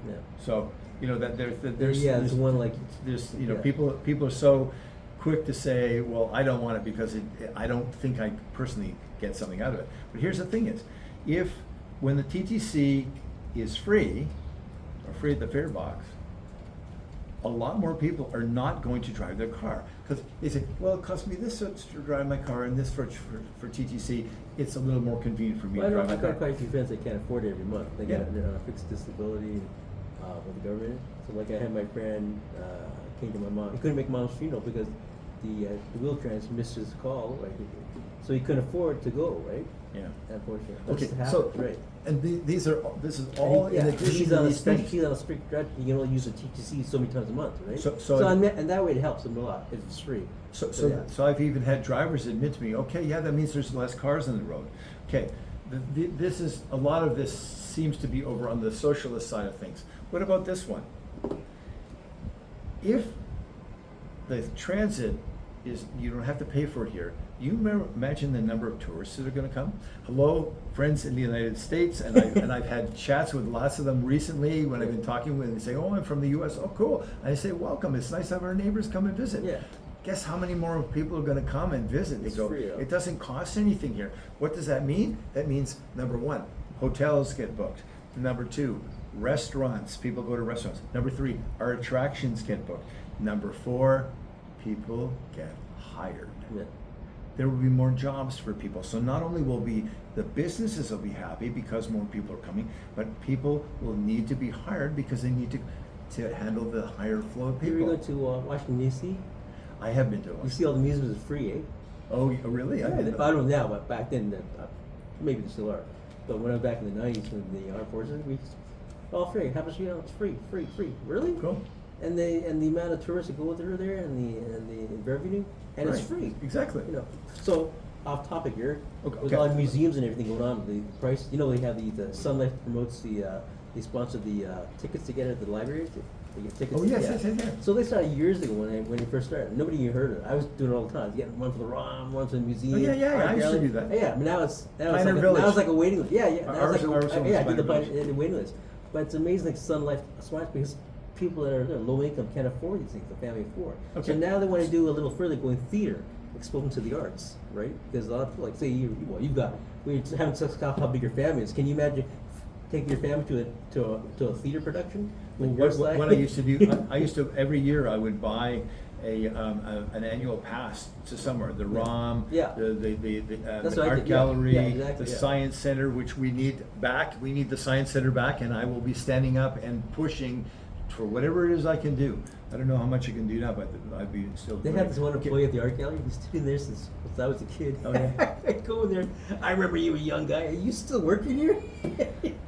S2: Yeah.
S1: So that there's
S2: Yeah, there's one like
S1: there's
S2: yeah.
S1: people are so quick to say, well, I don't want it because I don't think I personally get something out of it. But here's the thing is, when the TTC is free, or free at the fare box, a lot more people are not going to drive their car because they say, well, it costs me this much to drive my car and this for TTC. It's a little more convenient for me
S2: Well,
S1: to
S2: I know
S1: drive
S2: I've
S1: my
S2: got
S1: car.
S2: quite a few friends that can't afford it every month. They
S1: Yeah.
S2: got they're on a fixed disability with the government. So like I had my friend came to my mom. He couldn't make mom's funeral because the wheel-trans missed his call, right? So he couldn't afford to go, right?
S1: Yeah.
S2: Unfortunately.
S1: Okay,
S2: That's
S1: so
S2: happened, right.
S1: and this is all in addition
S2: he's
S1: to
S2: on a
S1: these
S2: strict,
S1: things.
S2: he's on a strict drug. You can only use the TTC so many times a month, right?
S1: So
S2: and that way it helps him a lot if it's free.
S1: So I've even had drivers admit to me, okay, yeah, that means there's less cars on the road. Okay, this is a lot of this seems to be over on the socialist side of things. What about this one? If the transit is, you don't have to pay for it here. You imagine the number of tourists that are going to come. Hello, friends in the United States, and I've had chats with lots of them recently when I've been talking with them. They say, "Oh, I'm from the U.S." Oh, cool. And I say, "Welcome. It's nice to have our neighbors come and visit."
S2: Yeah.
S1: Guess how many more people are going to come and visit? They
S2: It's
S1: go,
S2: free, yeah.
S1: it doesn't cost anything here. What does that mean? That means, number one, hotels get booked. Number two, restaurants, people go to restaurants. Number three, our attractions get booked. Number four, people get hired.
S2: Yeah.
S1: There will be more jobs for people. So not only will the businesses will be happy because more people are coming, but people will need to be hired because they need to handle the higher flow of
S2: You ever
S1: people.
S2: go to Washington D.C.?
S1: I have been to
S2: You
S1: one.
S2: see all the museums is free, eh?
S1: Oh, really? I didn't know.
S2: I don't know now, but back then, maybe they still are. But when I was back in the 90s with the armed forces, we all free. Happens, it's free. Really?
S1: Cool.
S2: And the amount of tourists that go through there and the revenue, and it's
S1: Right.
S2: free.
S1: Exactly.
S2: You know. So off topic here,
S1: Okay,
S2: with
S1: okay.
S2: all the museums and everything going on, the price. You know, they have the Sun Life promotes they sponsor the tickets to get at the library. They get tickets.
S1: Oh, yes.
S2: So they started years ago when it first started. Nobody even heard of it. I was doing it all the time. Getting one for the ROM, one for the museum.
S1: Oh, yeah,
S2: art
S1: I used to
S2: gallery.
S1: do that.
S2: Yeah, but now it's
S1: Pioneer
S2: like
S1: Village.
S2: now it's like a waiting list. Yeah. Now
S1: Ours-
S2: it's like
S1: ours was
S2: I did the
S1: Pioneer Village.
S2: waiting list. But it's amazing, like Sun Life Smart, because people that are low income can't afford these things. The family afford.
S1: Okay.
S2: So now they want to do a little further, going theater, exposing to the arts, right? Because a lot of people, like say you've got we haven't discussed how big your family is. Can you imagine taking your family to a theater production?
S1: What I used to do, I used to every year I would buy an annual pass to somewhere. The ROM,
S2: Yeah.
S1: the
S2: what I
S1: art
S2: did, yeah.
S1: gallery,
S2: Yeah, exactly,
S1: the
S2: yeah.
S1: Science Center, which we need back. We need the Science Center back, and I will be standing up and pushing for whatever it is I can do. I don't know how much I can do now, but I'd be still.
S2: They
S1: doing
S2: have
S1: it.
S2: this one
S1: Okay.
S2: employee at the art gallery. He's been there since I was a kid.
S1: Oh, yeah?
S2: I go in there. I remember you were a young guy. Are you still working here?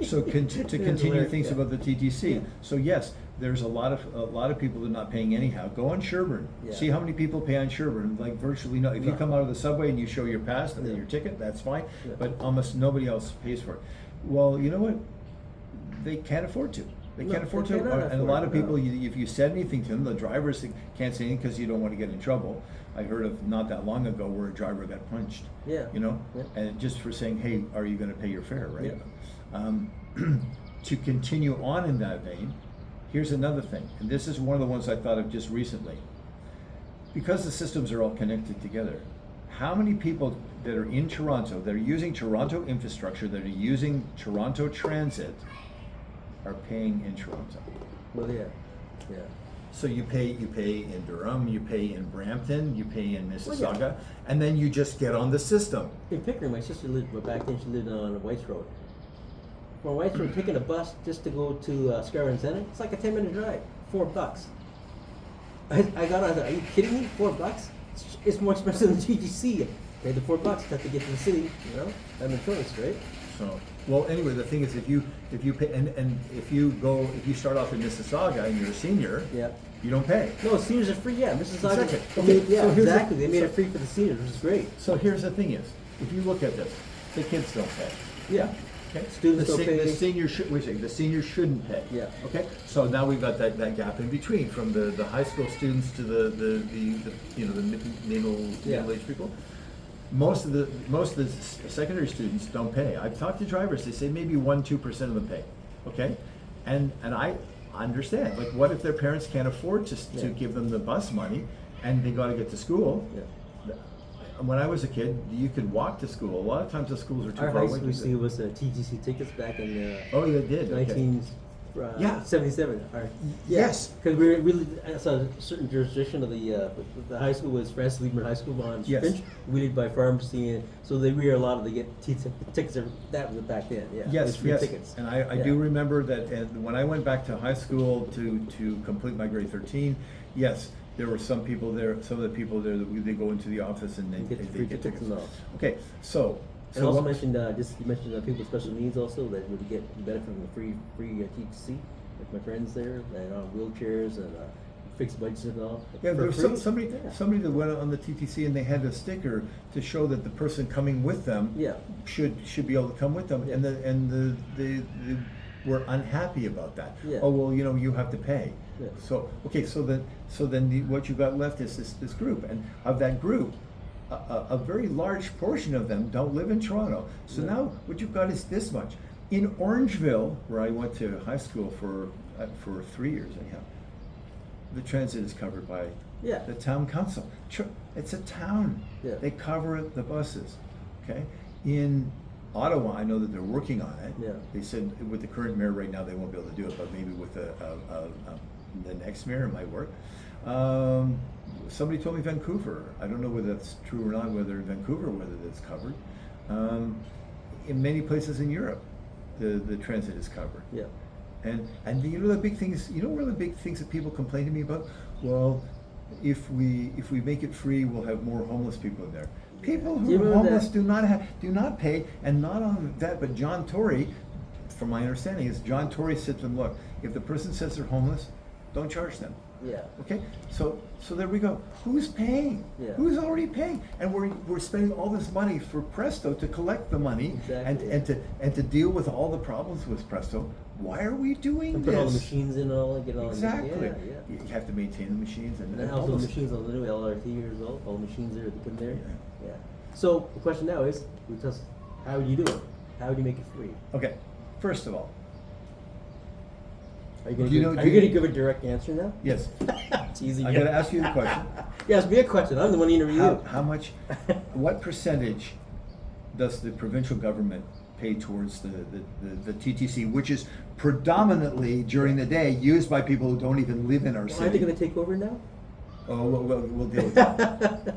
S1: So to continue
S2: hilarious,
S1: things
S2: yeah.
S1: about the TTC.
S2: Yeah.
S1: So yes, there's a lot of people that are not paying anyhow. Go on Sherburne.
S2: Yeah.
S1: See how many people pay on Sherburne. Like virtually no. If you
S2: No.
S1: come out of the subway and you show your pass and
S2: Yeah.
S1: your ticket, that's fine.
S2: Yeah.
S1: But almost nobody else pays for it. Well, you know what? They can't afford to. They
S2: No,
S1: can't afford
S2: they
S1: to.
S2: cannot
S1: And a
S2: afford
S1: lot
S2: it,
S1: of people,
S2: no.
S1: if you said anything to them, the drivers can't say anything because you don't want to get in trouble. I heard of not that long ago where a driver got punched.
S2: Yeah.
S1: You know,
S2: Yeah.
S1: and just for saying, "Hey, are you going to pay your fare?" Right.
S2: Yeah.
S1: To continue on in that vein, here's another thing, and this is one of the ones I thought of just recently. Because the systems are all connected together, how many people that are in Toronto, that are using Toronto infrastructure, that are using Toronto Transit, are paying in Toronto?
S2: Well, yeah.
S1: So you pay in Durham, you pay in Brampton, you pay in
S2: Well,
S1: Mississauga,
S2: yeah.
S1: and then you just get on the system.
S2: In Pickering, my sister lived, but back then she lived on White's Road. my wife from taking a bus just to go to Scarborough Center. It's like a 10-minute drive, $4. I got on. Are you kidding me? $4? It's more expensive than TTC. Pay the $4 just to get to the city. You know, I'm in choice, right?
S1: So, well, anyway, the thing is, if you pay, and if you start off in Mississauga and you're a senior,
S2: Yeah.
S1: you don't pay.
S2: No, seniors are free. Yeah, Mrs.
S1: Exactly.
S2: Yeah,
S1: So here's the-
S2: exactly. They made it
S1: so-
S2: free for the seniors, which is great.
S1: So here's the thing is, if you look at this, the kids don't pay.
S2: Yeah.
S1: Okay?
S2: Students don't pay.
S1: The seniors the seniors shouldn't pay.
S2: Yeah.
S1: Okay? So now we've got that gap in between from the high school students to the you know, the middle-aged people. Most of the secondary students don't pay. I've talked to drivers, they say maybe 1-2% of them pay. Okay? And I understand. Like, what if their parents can't afford to
S2: Yeah.
S1: give them the bus money and they gotta get to school?
S2: Yeah.
S1: When I was a kid, you could walk to school. A lot of times the schools are too
S2: Our
S1: far
S2: high
S1: away.
S2: school used to give us TTC tickets back in
S1: Oh, you did? Okay.
S2: 1977.
S1: Yes.
S2: Because we really, that's a certain jurisdiction of the high school was Francis Lieberman High School on
S1: Yes.
S2: Finch. We did by pharmacy, and so we were allowed to get tickets. That was back then. Yeah. It was
S1: Yes,
S2: free
S1: yes.
S2: tickets.
S1: And I
S2: Yeah.
S1: do remember that, and when I went back to high school to complete my grade 13, yes, there were some people there, some of the people there that they go into the office and they
S2: Get
S1: they
S2: free
S1: get
S2: tickets
S1: tickets.
S2: and all.
S1: Okay, so.
S2: And also
S1: what-
S2: mentioned you mentioned people with special needs also that would get benefit from the free TTC. Like my friends there, and on wheelchairs and fixed budgets and all.
S1: Yeah,
S2: for
S1: there was
S2: free.
S1: somebody
S2: Yeah.
S1: that went on the TTC and they had a sticker to show that the person coming with them
S2: Yeah.
S1: should be able to come with them,
S2: Yeah.
S1: and they were unhappy about that.
S2: Yeah.
S1: Oh, well, you know, you have to pay.
S2: Yeah.
S1: So okay, so then what you got left is this group, and of that group, a very large portion of them don't live in Toronto. So
S2: Yeah.
S1: now what you've got is this much. In Orangeville, where I went to high school for 3 years anyhow, the transit is covered by
S2: Yeah.
S1: the town council. It's a town.
S2: Yeah.
S1: They cover the buses. Okay. In Ottawa, I know that they're working on it.
S2: Yeah.
S1: They said with the current mayor right now, they won't be able to do it, but maybe with the next mayor, it might work. Somebody told me Vancouver. I don't know whether that's true or not, whether in Vancouver, whether that's covered. In many places in Europe, the transit is covered.
S2: Yeah.
S1: And you know the big things. You know one of the big things that people complain to me about? Well, if we make it free, we'll have more homeless people in there. People
S2: Do you
S1: who are
S2: remember
S1: homeless
S2: that?
S1: do not pay, and not on that. But John Tory, from my understanding, is John Tory said to them, look, if the person says they're homeless, don't charge them.
S2: Yeah.
S1: Okay, so there we go. Who's paying?
S2: Yeah.
S1: Who's already paying? And we're spending all this money for Presto to collect the money
S2: Exactly.
S1: and to deal with all the problems with Presto. Why are we doing
S2: And
S1: this?
S2: put all the machines in and all, get all
S1: Exactly.
S2: Yeah, yeah.
S1: You have to maintain the machines
S2: And
S1: and
S2: then
S1: all
S2: also the
S1: those-
S2: machines on the new LRT years old, all the machines there, they put in there.
S1: Yeah.
S2: Yeah. So the question now is, how would you do it? How would you make it free?
S1: Okay, first of all,
S2: Are you gonna
S1: Do you
S2: give,
S1: know-
S2: are
S1: do
S2: you
S1: you-
S2: gonna give a direct answer now?
S1: yes,
S2: Teasing
S1: I'm
S2: you.
S1: going to ask you the question.
S2: Yeah, ask me a question. I'm the one interviewing you.
S1: How much, what percentage does the provincial government pay towards the TTC, which is predominantly during the day used by people who don't even live in our
S2: Well, aren't they gonna
S1: city?
S2: take over now?
S1: Oh, we'll deal with that.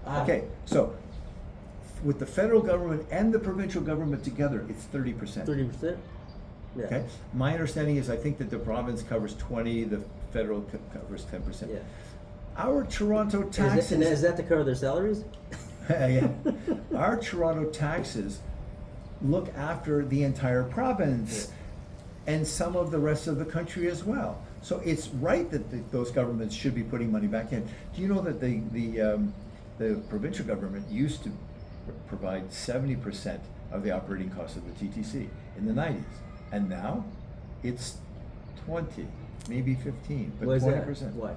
S1: Okay, so with the federal government and the provincial government together, it's 30%.
S2: 30%? Yeah.
S1: Okay, my understanding is I think that the province covers 20, the federal covers 10%.
S2: Yeah.
S1: Our Toronto
S2: And
S1: taxes.
S2: is that to cover their salaries?
S1: Yeah. Our Toronto taxes look after the entire province and some of the rest of the country as well. So it's right that those governments should be putting money back in. Do you know that the provincial government used to provide 70% of the operating costs of the TTC in the 90s, and now it's 20, maybe 15, but
S2: Why is that?
S1: 20%.
S2: Why?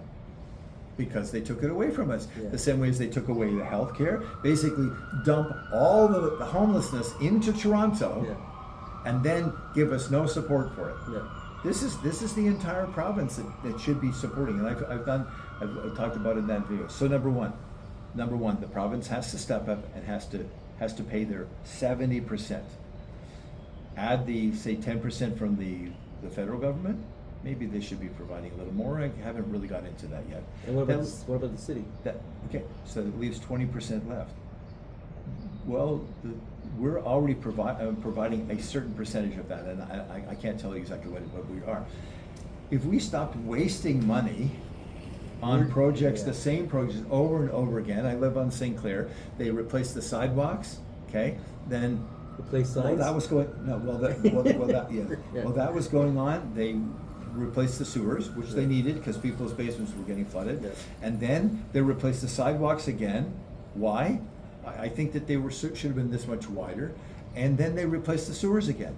S1: Because they took it away from us.
S2: Yeah.
S1: The same way as they took away the health care, basically dump all the homelessness into Toronto
S2: Yeah.
S1: and then give us no support for it.
S2: Yeah.
S1: This is the entire province that should be supporting, and I've talked about it in that video. So number one, the province has to step up and has to pay their 70%. Add the say 10% from the federal government. Maybe they should be providing a little more. I haven't really got into that yet.
S2: And what about the city?
S1: Okay, so that leaves 20% left. Well, we're already providing a certain percentage of that, and I can't tell you exactly what we are. If we stopped wasting money on projects, the same projects over and over again, I live on St. Clair, they replaced the sidewalks, okay, then
S2: Replace
S1: well,
S2: signs?
S1: that was going, no, well, that was going on. They replaced the sewers, which they needed because people's basements were getting flooded.
S2: Yes.
S1: And then they replaced the sidewalks again. Why? I think that they should have been this much wider. And then they replaced the sewers again.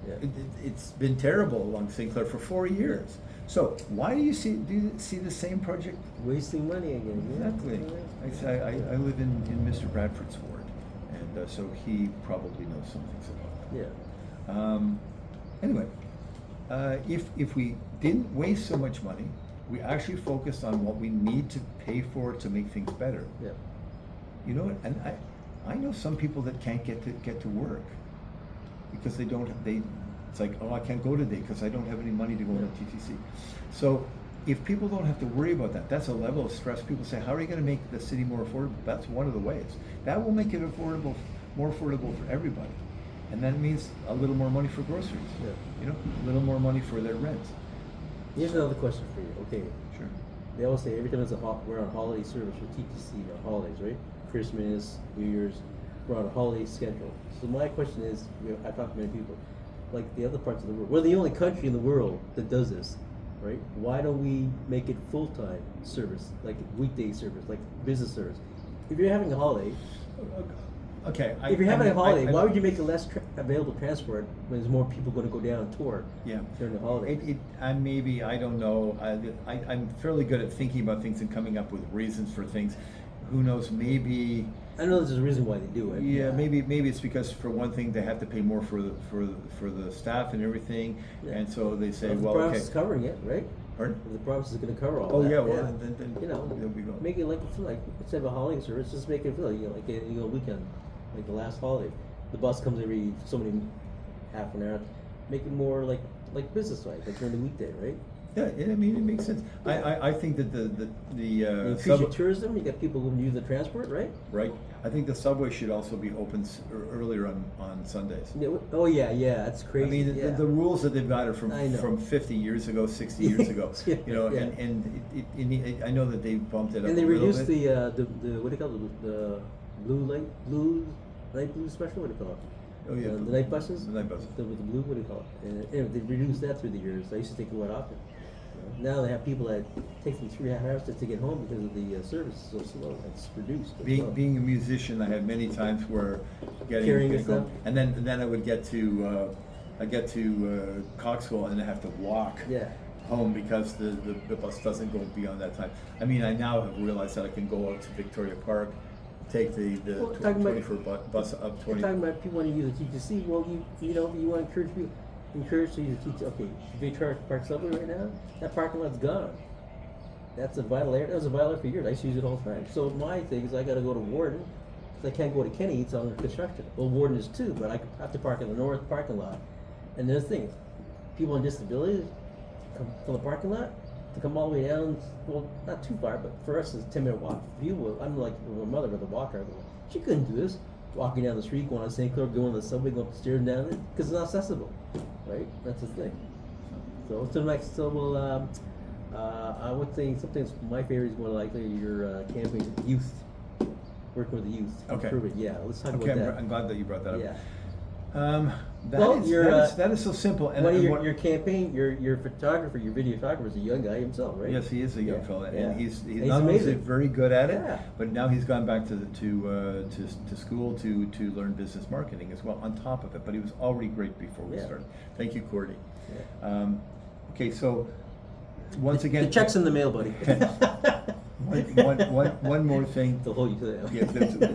S2: Yeah.
S1: It's been terrible along St. Clair for 4 years. So why do you see the same project?
S2: Wasting money again. Yeah.
S1: Exactly. I live in Mr. Bradford's ward, and so he probably knows some things about that.
S2: Yeah.
S1: Anyway, if we didn't waste so much money, we actually focused on what we need to pay for to make things better.
S2: Yeah.
S1: You know what? And I know some people that can't get to work because it's like, oh, I can't go today because I don't have any money to go to TTC. So if people don't have to worry about that, that's a level of stress. People say, how are you going to make the city more affordable? That's one of the ways. That will make it more affordable for everybody. And that means a little more money for groceries.
S2: Yeah.
S1: You know, a little more money for their rent.
S2: Here's another question for you. Okay.
S1: Sure.
S2: They always say every time we're on holiday service for TTC or holidays, right? Christmas, New Year's, we're on a holiday schedule. So my question is, I talk to many people, like the other parts of the world, we're the only country in the world that does this, right? Why don't we make it full-time service, like weekday service, like business service? If you're having a holiday,
S1: Okay.
S2: if you're having a holiday, why would you make it less available transport when there's more people going to go down on tour during the holiday?
S1: I don't know. I'm fairly good at thinking about things and coming up with reasons for things. Who knows? Maybe.
S2: I know there's a reason why they do it.
S1: Yeah, maybe it's because for one thing they have to pay more for the staff and everything, and so they say,
S2: If
S1: well,
S2: the province
S1: okay.
S2: is covering it, right?
S1: Pardon?
S2: If the province is going to cover all
S1: Oh
S2: that.
S1: yeah, well then
S2: you know,
S1: there we go.
S2: make it like instead of a holiday service, just make it feel like a weekend, like the last holiday. The bus comes every so many half an hour. Make it more like business like during the weekday, right?
S1: Yeah, I mean it makes sense. I think that the
S2: You increase your tourism. You got people who use the transport, right?
S1: right. I think the subway should also be open earlier on Sundays.
S2: Yeah, oh yeah, that's crazy.
S1: I mean,
S2: yeah.
S1: the rules that they've got are
S2: I know.
S1: from 50 years ago, 60 years ago.
S2: Yeah,
S1: You know,
S2: yeah.
S1: and I know that they bumped it up
S2: And they
S1: a little
S2: reduced
S1: bit.
S2: the what do you call it, the night blue special. What do you call it?
S1: Oh yeah,
S2: The night buses.
S1: The night buses.
S2: With the blue, what do you call it? And anyway, they reduced that through the years. I used to take it quite often. Now they have people that take them 3.5 hours just to get home because of the service is so slow. It's reduced. as well.
S1: Being a musician, I had many times where
S2: Carrying
S1: getting
S2: stuff?
S1: home, and then I would get to Coxwell and I have to walk
S2: Yeah.
S1: home because the bus doesn't go beyond that time. I mean, I now have realized that I can go out to Victoria Park, take the
S2: Well, talking about-
S1: 24 bus up
S2: We're
S1: 20.
S2: talking about people wanting to use the TTC. Well, you know, you want to encourage to use the TTC. Okay, Victoria Park subway right now, that parking lot's gone. That's a vital area. That was a vital area for years. I used to use it all the time. So my thing is I got to go to Warden because I can't go to Kenny. It's under construction. Well, Warden is too, but I have to park in the north parking lot. And there's the thing, people with disabilities come from the parking lot to come all the way down. Well, not too far, but for us it's a 10-minute walk. I'm like my mother with a walker. She couldn't do this. Walking down the street, going on St. Clair, going to the subway, going up the stairs and down it, because it's not accessible, right? That's the thing. So I would think sometimes my favorite is more like your campaign youth, working with the youth.
S1: Okay.
S2: Improve it. Yeah, let's talk
S1: Okay,
S2: about that.
S1: I'm glad that you brought that up.
S2: Yeah.
S1: That is so simple. And
S2: One of
S1: and
S2: your campaign, your photographer, your videographer is a young guy himself, right?
S1: Yes, he is a young
S2: Yeah,
S1: fella,
S2: yeah.
S1: and he's
S2: He's
S1: not only is he
S2: amazing.
S1: very good at it,
S2: Yeah.
S1: but now he's gone back to school to learn business marketing as well on top of it. But he was already great before we
S2: Yeah.
S1: started. Thank you, Courtney.
S2: Yeah.
S1: Okay, so once again,
S2: The check's in the mail, buddy.
S1: one more thing.
S2: To hold you to that.
S1: Yeah,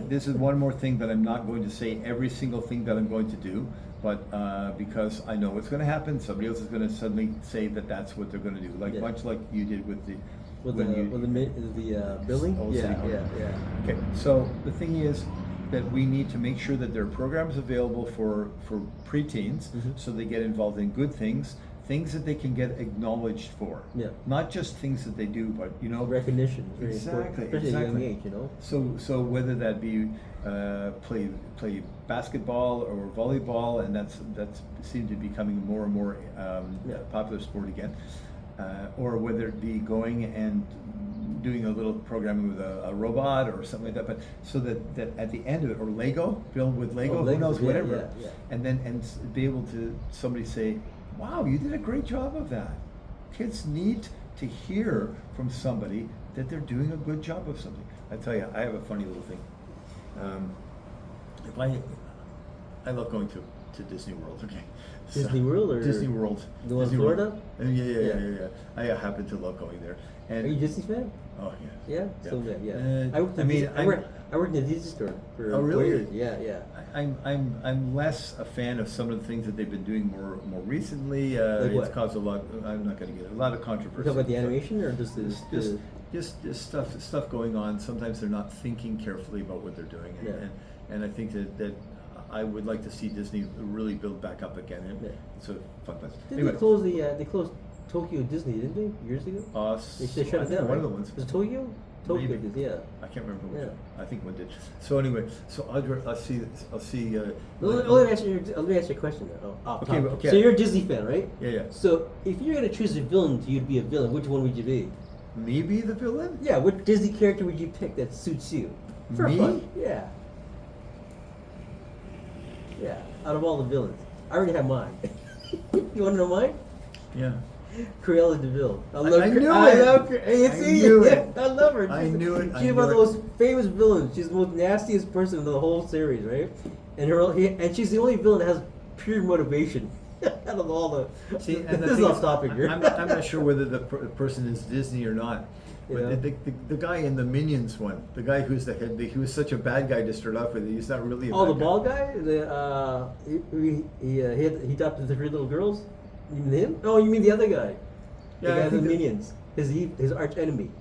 S1: this is one more thing that I'm not going to say every single thing that I'm going to do, but because I know what's going to happen, somebody else is going to suddenly say that that's what they're going to do, like
S2: Yeah.
S1: much like you did with the
S2: With
S1: when
S2: the building?
S1: Old
S2: Yeah,
S1: City Hall.
S2: yeah.
S1: Okay, so the thing is that we need to make sure that there are programs available for preteens,
S2: Mhm.
S1: so they get involved in good things things that they can get acknowledged for.
S2: Yeah.
S1: Not just things that they do, but
S2: Recognition is very
S1: Exactly,
S2: important, especially at a young
S1: exactly.
S2: age.
S1: So whether that be play basketball or volleyball, and that's seemed to be becoming more and more
S2: Yeah.
S1: popular sport again, or whether it be going and doing a little programming with a robot or something like that, but so that at the end of it, or Lego, build with Lego, who
S2: Legos,
S1: knows,
S2: yeah,
S1: whatever,
S2: yeah.
S1: and then be able to somebody say, wow, you did a great job of that. Kids need to hear from somebody that they're doing a good job of something. I tell you, I have a funny little thing. If I love going to Disney World. Okay.
S2: Disney World or
S1: Disney World?
S2: the one in
S1: Disney World.
S2: Florida?
S1: Yeah. I happen to love going there. And
S2: Are you a Disney fan?
S1: oh yeah.
S2: Yeah? So yeah.
S1: Uh,
S2: I worked in I worked in the Disney store for
S1: Oh,
S2: 4
S1: really?
S2: years. Yeah.
S1: I'm less a fan of some of the things that they've been doing more recently.
S2: Like what?
S1: It's caused a lot. I'm not going to get a lot of
S2: You
S1: controversy.
S2: talk about the animation or just the
S1: Just stuff going on. Sometimes they're not thinking carefully about what they're doing, and I think that I would like to see Disney really build back up again.
S2: Yeah.
S1: It's a fun place.
S2: Didn't they close they closed Tokyo Disney, didn't they? Years ago? They shut it down.
S1: One
S2: right?
S1: of the ones.
S2: Was it Tokyo? Tokyo
S1: Maybe.
S2: Disney, yeah.
S1: I can't remember which.
S2: Yeah.
S1: One. I think one did. So anyway, so I'll see.
S2: Let me ask you a question.
S1: Okay, okay.
S2: So you're a Disney fan, right?
S1: Yeah.
S2: So if you're gonna choose a villain to you to be a villain, which one would you be?
S1: Me be the villain?
S2: Yeah, what Disney character would you pick that suits you? For
S1: Me?
S2: fun. Yeah. Yeah. Out of all the villains, I already have mine. You want to know mine?
S1: Yeah.
S2: Cruella de Vil.
S1: I knew it. I knew it.
S2: I love her.
S1: I knew it.
S2: She's one of the most famous villains. She's the most nastiest person in the whole series, right? And she's the only villain that has pure motivation out of all the.
S1: See, and the
S2: this is
S1: thing
S2: off topic here.
S1: I'm not sure whether the person is Disney or not. But
S2: Yeah.
S1: the guy in the Minions one, the guy who's the head, he was such a bad guy to start off with. He's not really a
S2: Oh,
S1: bad
S2: the
S1: guy.
S2: bald guy. He adopted the 3 little girls. You mean him? Oh, you mean the other guy?
S1: Yeah,
S2: the
S1: I
S2: guy in the
S1: think that-
S2: Minions. His arch enemy.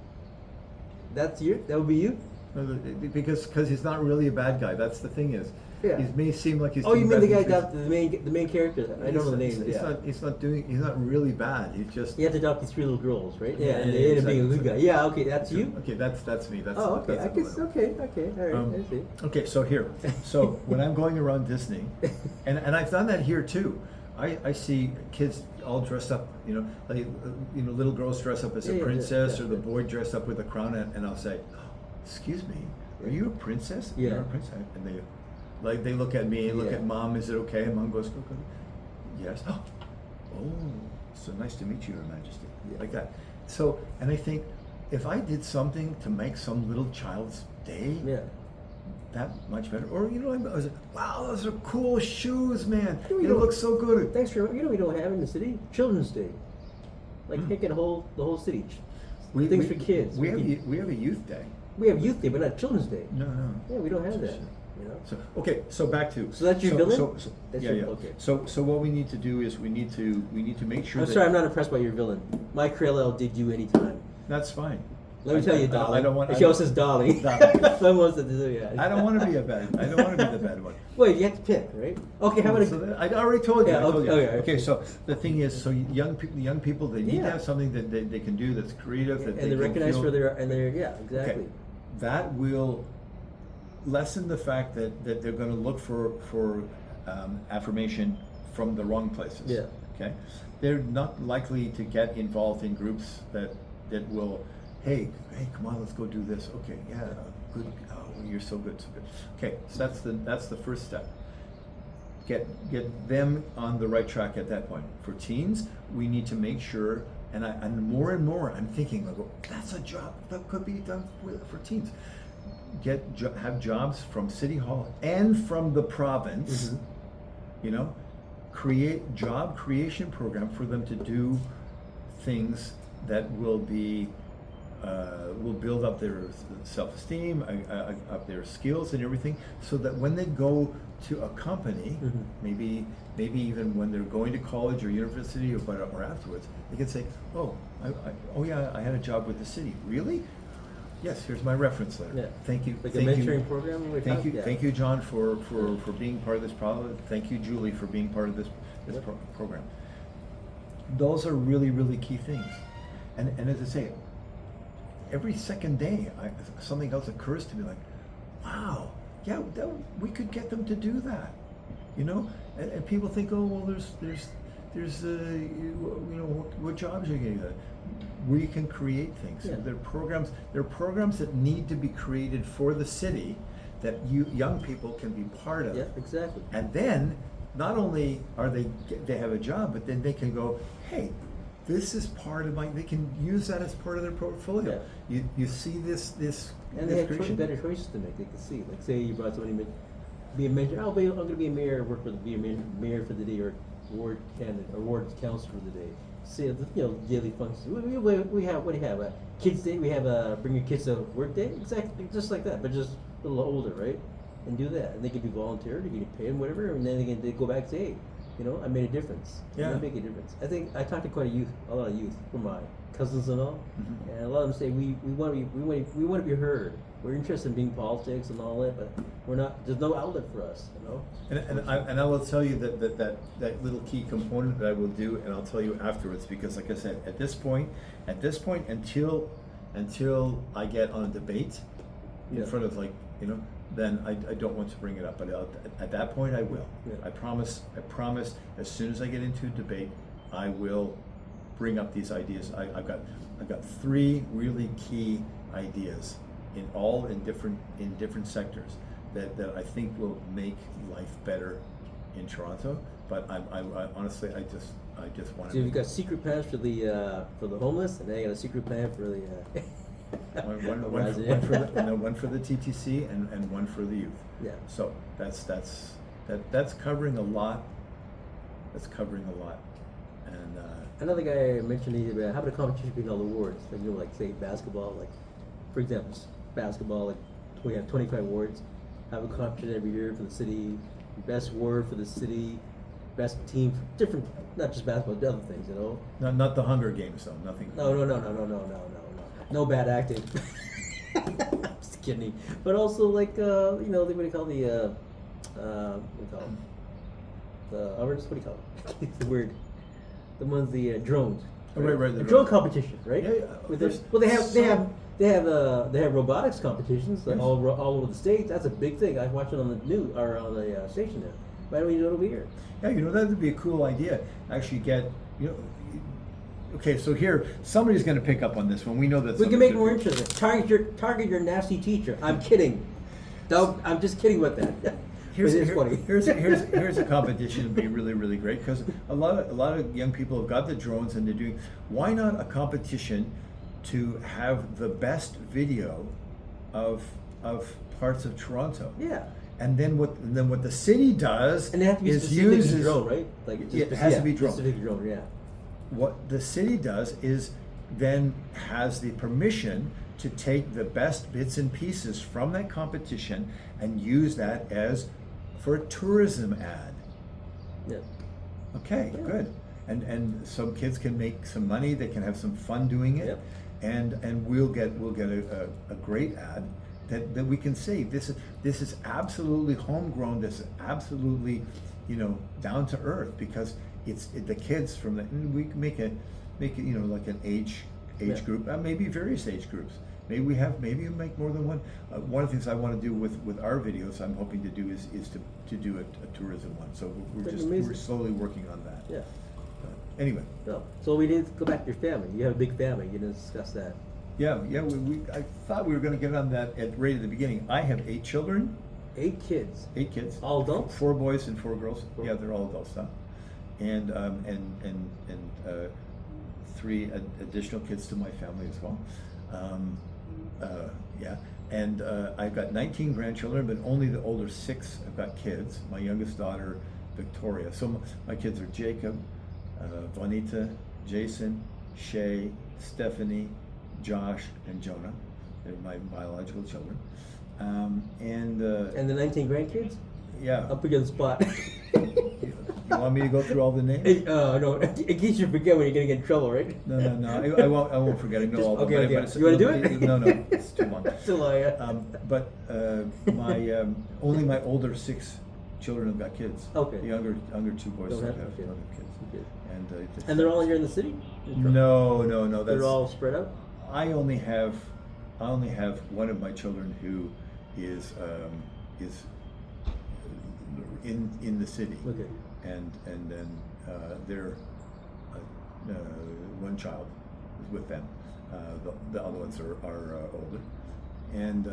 S2: That's you. That would be you.
S1: No, because he's not really a bad guy. That's the thing is.
S2: Yeah.
S1: He may seem like he's.
S2: Oh, you
S1: doing
S2: mean the
S1: bad
S2: guy
S1: things.
S2: adopted the main character? I don't know the name.
S1: He's
S2: Yeah.
S1: He's not really bad. He's just.
S2: He had to adopt these 3 little girls, right?
S1: Yeah,
S2: and
S1: yeah,
S2: they ended up being a
S1: exactly.
S2: good guy. Yeah. Okay, that's you.
S1: Okay, that's me. That's.
S2: Oh, okay.
S1: that's
S2: I
S1: the
S2: guess.
S1: villain.
S2: Okay. All right. I see.
S1: Okay, so here, so when I'm going around Disney, and I've done that here too, I see kids all dressed up, like little girls dress up as a
S2: Yeah, yeah,
S1: princess,
S2: yeah,
S1: or the
S2: yeah.
S1: boy dressed up with a crown, and I'll say, "Excuse me, are you a princess?
S2: Yeah.
S1: You're a princess." And they look at me and look
S2: Yeah.
S1: at Mom. Is it okay? And Mom goes, "Go, go." Yes. Oh, so nice to meet you, Your Majesty.
S2: Yeah.
S1: Like that. So, and I think if I did something to make some little child's day,
S2: Yeah.
S1: that much better. Or I was like, wow, those are cool shoes, man.
S2: You
S1: It
S2: know-
S1: looks so good.
S2: Thanks for we don't have in the city Children's Day, like taking the whole city. Things for kids.
S1: We have a youth day.
S2: We have Youth Day, but not Children's Day.
S1: No.
S2: Yeah, we don't have that.
S1: So okay, so back to.
S2: So that's your villain?
S1: So,
S2: That's
S1: yeah,
S2: your-
S1: yeah.
S2: okay.
S1: So what we need to do is we need to make sure.
S2: I'm sorry, I'm not impressed by your villain. My Cruella did you anytime.
S1: That's fine.
S2: Let me tell you,
S1: I
S2: darling.
S1: don't want.
S2: She also says darling.
S1: Darling.
S2: Someone wants to do yeah.
S1: I don't want to be a bad. I don't want to be the bad one.
S2: Wait, you have to pick, right? Okay, how about
S1: So I already told you.
S2: Yeah,
S1: I told you.
S2: okay.
S1: Okay, so the thing is, so young people, they need
S2: Yeah.
S1: to have something that they can do that's creative, that
S2: and
S1: they
S2: they're
S1: can
S2: recognized
S1: feel,
S2: for their yeah, exactly.
S1: Okay. That will lessen the fact that they're going to look for affirmation from the wrong places.
S2: Yeah.
S1: Okay. They're not likely to get involved in groups that will, hey, come on, let's go do this. Okay, yeah, good. Oh, you're so good, so good. Okay, so that's the first step. Get them on the right track at that point. For teens, we need to make sure, and more I'm thinking, like, that's a job that could be done for teens. Have jobs from City Hall and from the province.
S2: Mm-hmm.
S1: Create job creation program for them to do things that will build up their self-esteem, up their skills and everything, so that when they go to a company, maybe even when they're going to college or university or afterwards, they can say, I had a job with the city. Really? Yes, here's my reference letter.
S2: Yeah.
S1: Thank you.
S2: Like
S1: thank
S2: a mentoring
S1: you.
S2: program.
S1: Thank you,
S2: Yeah.
S1: thank you, John, for being part of this problem. Thank you, Julie, for being part of this program. those are really, really key things. And as I say, every second day, something else occurs to me like, wow, yeah, we could get them to do that, you know? And people think, oh, well, there's you know, what jobs are you getting? We can create things.
S2: Yeah.
S1: There are programs that need to be created for the city that young people can be part of.
S2: Yeah, exactly.
S1: And then, not only are they have a job, but then they can go, hey, this is part of they can use that as part of their portfolio.
S2: Yeah.
S1: You see this
S2: And they have
S1: creation?
S2: better choices to make. They can see, like, say you brought somebody be a mentor. Oh, I'm going to be a mayor, be a mayor for the day, or ward candidate, or ward council for the day. Say, you know, daily functions. We have, what do you have? Kids day. We have bring your kids to work day. Exactly, just like that, but just a little older, right? And do that, and they can be volunteer. They can pay them whatever, and then they go back and say, hey, you know, I made a difference.
S1: Yeah.
S2: I make a difference. I think I talked to quite a lot of youth from my cousins and all,
S1: Mhm.
S2: and a lot of them say we want to be heard. We're interested in being politics and all that, but we're not. There's no outlet for us, you know.
S1: And I will tell you that little key component that I will do, and I'll tell you afterwards, because like I said, at this point, until I get on a debate in
S2: Yeah.
S1: front of, like, you know, then I don't want to bring it up. But at that point, I will.
S2: Yeah.
S1: I promise. As soon as I get into a debate, I will bring up these ideas. I've got 3 really key ideas in different sectors that I think will make life better in Toronto. But I honestly, I just want
S2: So you've got secret plans for the homeless, and then you got a secret plan for the.
S1: one for the TTC and one for the youth.
S2: Yeah.
S1: So that's covering a lot. That's covering a lot. And
S2: Another guy mentioned about having a competition between all the wards, like, you know, like, say basketball, like, for example, basketball, like, we have 25 wards, have a competition every year for the city, best ward for the city, best team, different, not just basketball, but other things, you know.
S1: not the Hunger Games though. Nothing.
S2: No bad acting. I'm just kidding. But also, like, you know, what do you call the what do you call them? What do you call it? It's weird. The ones, the drones.
S1: Oh, right, the
S2: The
S1: drone.
S2: drone competition, right?
S1: Yeah, yeah.
S2: With
S1: There's
S2: well, they have
S1: so-
S2: robotics competitions, like,
S1: Yes.
S2: all over the states. That's a big thing. I watch it on the news or on the station there. Why don't we do it over here?
S1: Yeah, you know, that would be a cool idea. Actually get, you know, okay, so here, somebody's gonna pick up on this one. We know that.
S2: We can make it
S1: somebody's
S2: more
S1: gonna-
S2: interesting. Target your nasty teacher. I'm kidding. No, I'm just kidding with that. It's funny.
S1: Here's a competition that'd be really, really great, because a lot of young people have got the drones and they're doing. Why not a competition to have the best video of parts of Toronto?
S2: Yeah.
S1: And then what the city does
S2: And they have to be
S1: is
S2: specific
S1: uses
S2: drone, right? Like,
S1: it has to be drone.
S2: Specific drone, yeah.
S1: What the city does is then has the permission to take the best bits and pieces from that competition and use that as for a tourism ad.
S2: Yeah.
S1: Okay,
S2: Yeah.
S1: good. And some kids can make some money, they can have some fun doing it.
S2: Yep.
S1: And we'll get a great ad that we can say this is absolutely homegrown, this is absolutely, you know, down to earth, because it's the kids from the, and we can make it, you know, like an age
S2: Yeah.
S1: group, maybe various age groups. Maybe you make more than one. One of the things I want to do with our videos, I'm hoping to do is to do a tourism one. So
S2: That'd be amazing.
S1: we're slowly working on that.
S2: Yeah.
S1: But anyway,
S2: No. So we did go back to your family. You have a big family. You didn't discuss that.
S1: yeah. I thought we were going to get on that right at the beginning. I have 8 children,
S2: 8 kids.
S1: 8 kids,
S2: All adults?
S1: 4 boys and 4 girls.
S2: Cool.
S1: Yeah, they're all adults now, and 3 additional kids to my family as well. Yeah, and I've got 19 grandchildren, but only the older 6 have got kids. My youngest daughter, Victoria. So my kids are Jacob, Juanita, Jason, Shay, Stephanie, Josh, and Jonah. They're my biological children. And
S2: the 19 grandkids?
S1: yeah.
S2: I'll put you on the spot.
S1: You want me to go through all the names?
S2: Hey, no, in case you forget when you're gonna get in trouble, right?
S1: No. I won't forget. I know all of them.
S2: Okay.
S1: but it's-
S2: You wanna do it?
S1: No, it's too long.
S2: Still,
S1: But only my older 6 children have got kids.
S2: Okay.
S1: The younger two boys
S2: Don't
S1: don't
S2: have
S1: have
S2: kids.
S1: kids.
S2: Okay.
S1: And
S2: they're all here in the city?
S1: No. That's,
S2: They're all spread out?
S1: I only have one of my children who is in the city.
S2: Okay.
S1: And then they're one child is with them. The other ones are older, and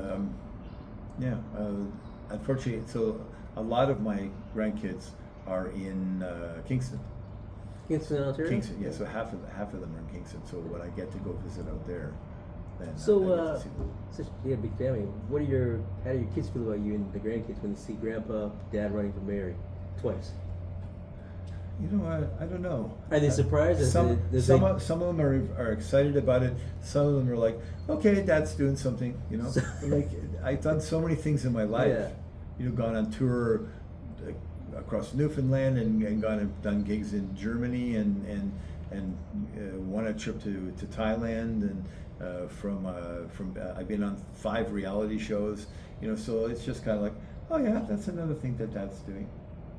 S1: unfortunately, so a lot of my grandkids are in Kingston.
S2: Kingston, Ontario?
S1: Kingston, yeah. So half of them are in Kingston. So when I get to go visit out there, then I
S2: So,
S1: get to see them.
S2: since you have a big family, how do your kids feel about you and the grandkids when they see Grandpa, Dad running for mayor twice?
S1: You know, I don't know.
S2: Are they surprised?
S1: Some of them are excited about it. Some of them are like, okay, Dad's doing something. You know, like I've done so many things in my life.
S2: Yeah.
S1: You know, gone on tour across Newfoundland and gone and done gigs in Germany and won a trip to Thailand and from I've been on 5 reality shows. You know, so it's just kind of like, oh yeah, that's another thing that Dad's doing.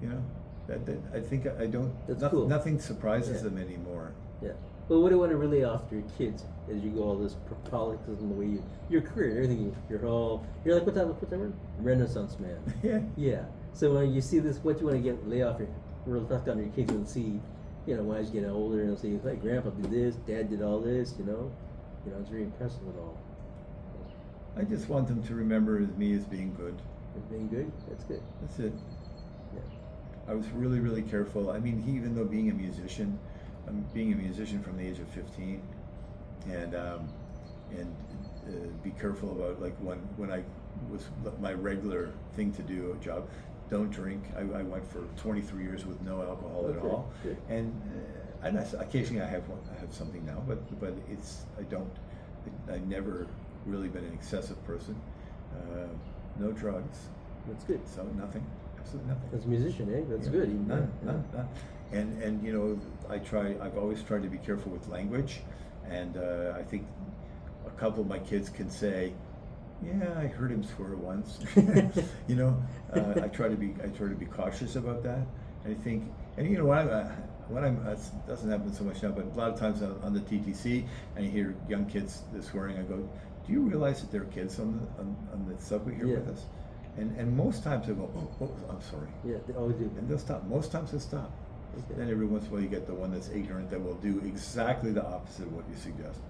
S1: You know. That I think I don't.
S2: That's cool.
S1: Nothing surprises
S2: Yeah.
S1: them anymore.
S2: Yeah. Well, what do you want to relay off to your kids as you go all this politics and the way your career, everything, you're like, what's that word? Renaissance man.
S1: Yeah.
S2: Yeah. So when you see this, what do you want to lay off real tough down your kids and see, you know, when you get older and they'll see, like, Grandpa did this, Dad did all this, you know, it's very impressive at all.
S1: I just want them to remember me as being good.
S2: As being good, that's good.
S1: That's it.
S2: Yeah.
S1: I was really, really careful. I mean, even though being a musician from the age of 15, and be careful about, like, when I was my regular thing to do a job. Don't drink. I went for 23 years with no alcohol at all,
S2: good.
S1: and occasionally I have something now, but I've never really been an excessive person. No drugs.
S2: That's good.
S1: So nothing. Absolutely nothing.
S2: As a musician, eh? That's good.
S1: None. And you know, I've always tried to be careful with language, and I think a couple of my kids can say, yeah, I heard him swear once. You know, I try to be cautious about that. And I think, and you know, when I'm it doesn't happen so much now, but a lot of times on the TTC, and you hear young kids swearing, I go, do you realize that there are kids on the subway here with us? And most times they go, oh, I'm sorry.
S2: Yeah, they always do.
S1: And they'll stop. Most times they'll stop.
S2: Okay.
S1: Then every once in a while you get the one that's ignorant that will do exactly the opposite of what you suggest.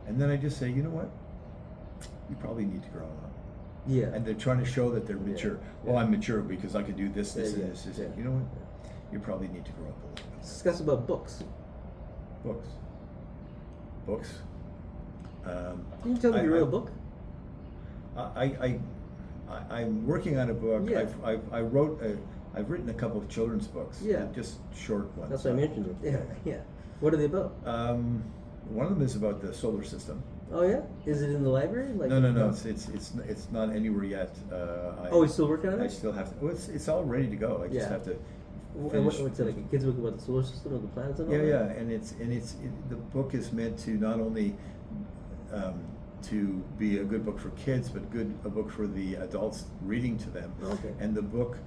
S1: And then I just say, you know what? You probably need to grow up.
S2: Yeah.
S1: And they're trying to show that they're mature.
S2: Yeah.
S1: Oh, I'm mature because I can do this, and this.
S2: Yeah.
S1: You know what? You probably need to grow up a little bit.
S2: Discuss about books.
S1: Books.
S2: Can you tell me you wrote a book?
S1: I'm working on a book.
S2: Yeah.
S1: I've written a couple of children's books.
S2: Yeah.
S1: Just short ones.
S2: That's why I mentioned it. Yeah. What are they about?
S1: One of them is about the solar system.
S2: Oh yeah? Is it in the library? Like,
S1: No. It's not anywhere yet.
S2: You're still working on it?
S1: I still have to. Well, it's all ready to go. I just have to.
S2: And what's it like? A kid's book about the solar system or the planets and all that?
S1: Yeah. And the book is meant to not only to be a good book for kids, but a book for the adults reading to them.
S2: Okay.
S1: And the book,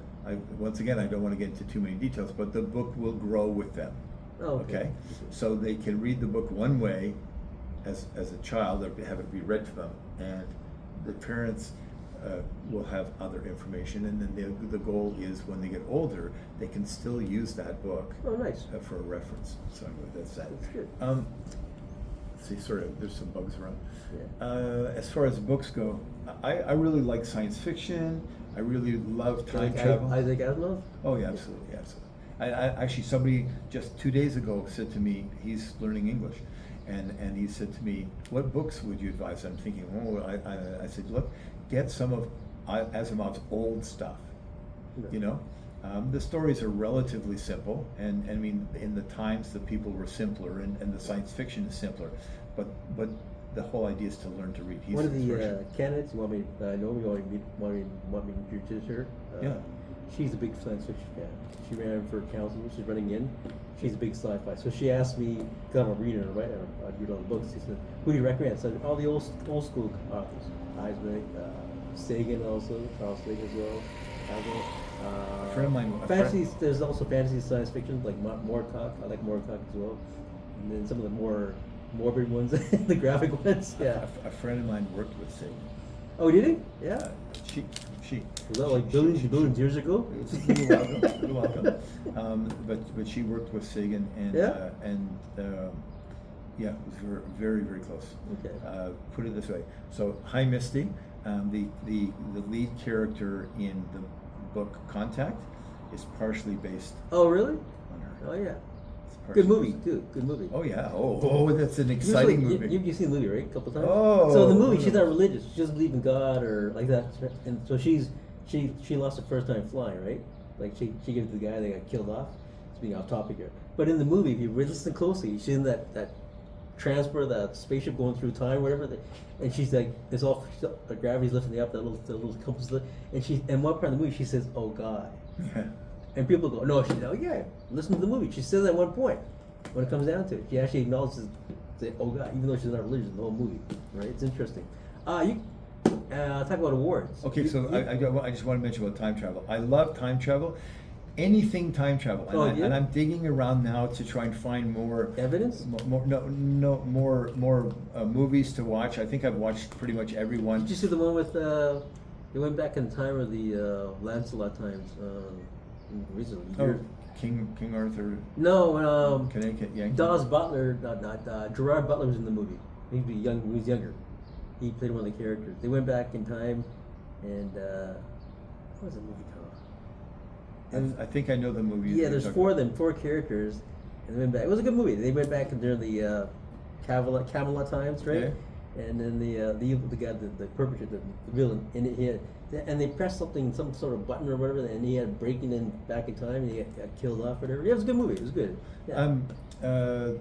S1: once again, I don't want to get into too many details, but the book will grow with them.
S2: Oh, okay.
S1: So they can read the book one way as a child, or have it be read to them, and the parents will have other information, and then the goal is when they get older, they can still use that book for a reference. So that's that.
S2: That's good.
S1: See, sorry, there's some bugs around.
S2: Yeah.
S1: As far as books go, I really like science fiction. I really love time travel.
S2: Isaac Asimov?
S1: Oh yeah, absolutely. I actually, somebody just 2 days ago said to me, he's learning English, and he said to me, what books would you advise? I'm thinking, I said, look, get some of Asimov's old stuff.
S2: Yeah.
S1: You know, the stories are relatively simple, and I mean, in the times the people were simpler, and the science fiction is simpler, but the whole idea is to learn to read.
S2: One of the candidates you want me to know, want me to introduce her?
S1: Yeah.
S2: She's a big science fiction fan. She ran for council. She's running in. She's a big sci-fi. So she asked me, because I'm a reader and a writer, I'd read all the books. She said, who do you recommend? I said, all the old school authors. Isaac, Sagan also, Carl Sagan as well.
S1: A friend of mine.
S2: Fantasy. There's also fantasy science fiction like Moorcock. I like Moorcock as well. And then some of the more morbid ones, the graphic ones. Yeah.
S1: A friend of mine worked with Sig.
S2: Oh, did he? Yeah.
S1: She.
S2: Was that like billions years ago?
S1: You're welcome. But she worked with Sig and
S2: Yeah?
S1: yeah, it was very, very close.
S2: Okay.
S1: Put it this way. So, Hi Misty, the lead character in the book Contact is partially based
S2: Oh, really?
S1: on her.
S2: Oh, yeah.
S1: It's partially
S2: Good movie,
S1: based-
S2: too. Good movie.
S1: Oh yeah. Oh, that's an exciting
S2: Usually,
S1: movie.
S2: You've seen the movie, right? A couple times.
S1: Oh,
S2: So in the movie, she's
S1: no.
S2: not religious. She doesn't believe in God or like that. And so she lost her first time flying, right? Like she gave it to the guy that got killed off. It's being off topic here. But in the movie, if you listen closely, she's in that transport, that spaceship going through time, whatever. And she's like, it's all gravity's lifting me up. That little compass. And one part of the movie, she says, "Oh God."
S1: Yeah.
S2: And people go, "No, yeah, listen to the movie." She says at one point, when it comes down to it, she actually acknowledges, say, "Oh God," even though she's not religious, the whole movie, right? It's interesting. Talk about awards.
S1: Okay, so I just want to mention about time travel. I love time travel. Anything time travel, and,
S2: Oh, yeah?
S1: and I'm digging around now to try and find more
S2: Evidence?
S1: more movies to watch. I think I've watched pretty much every one.
S2: Did you see the one with they went back in time of the Lancelot times recently?
S1: Oh, King Arthur.
S2: No,
S1: Connecticut Yankee.
S2: Dawes Butler, not Gerard Butler was in the movie. He was younger. He played one of the characters. They went back in time, and what was the movie called?
S1: I think I know the movie.
S2: Yeah, there's four characters, and they went back. It was a good movie. They went back during the Camelot times, right?
S1: Yeah.
S2: And then the guy, the perpetrator, the villain, and they pressed some sort of button or whatever, and he had breaking in back in time, and he got killed off, whatever. Yeah, it was a good movie. It was good. Yeah. I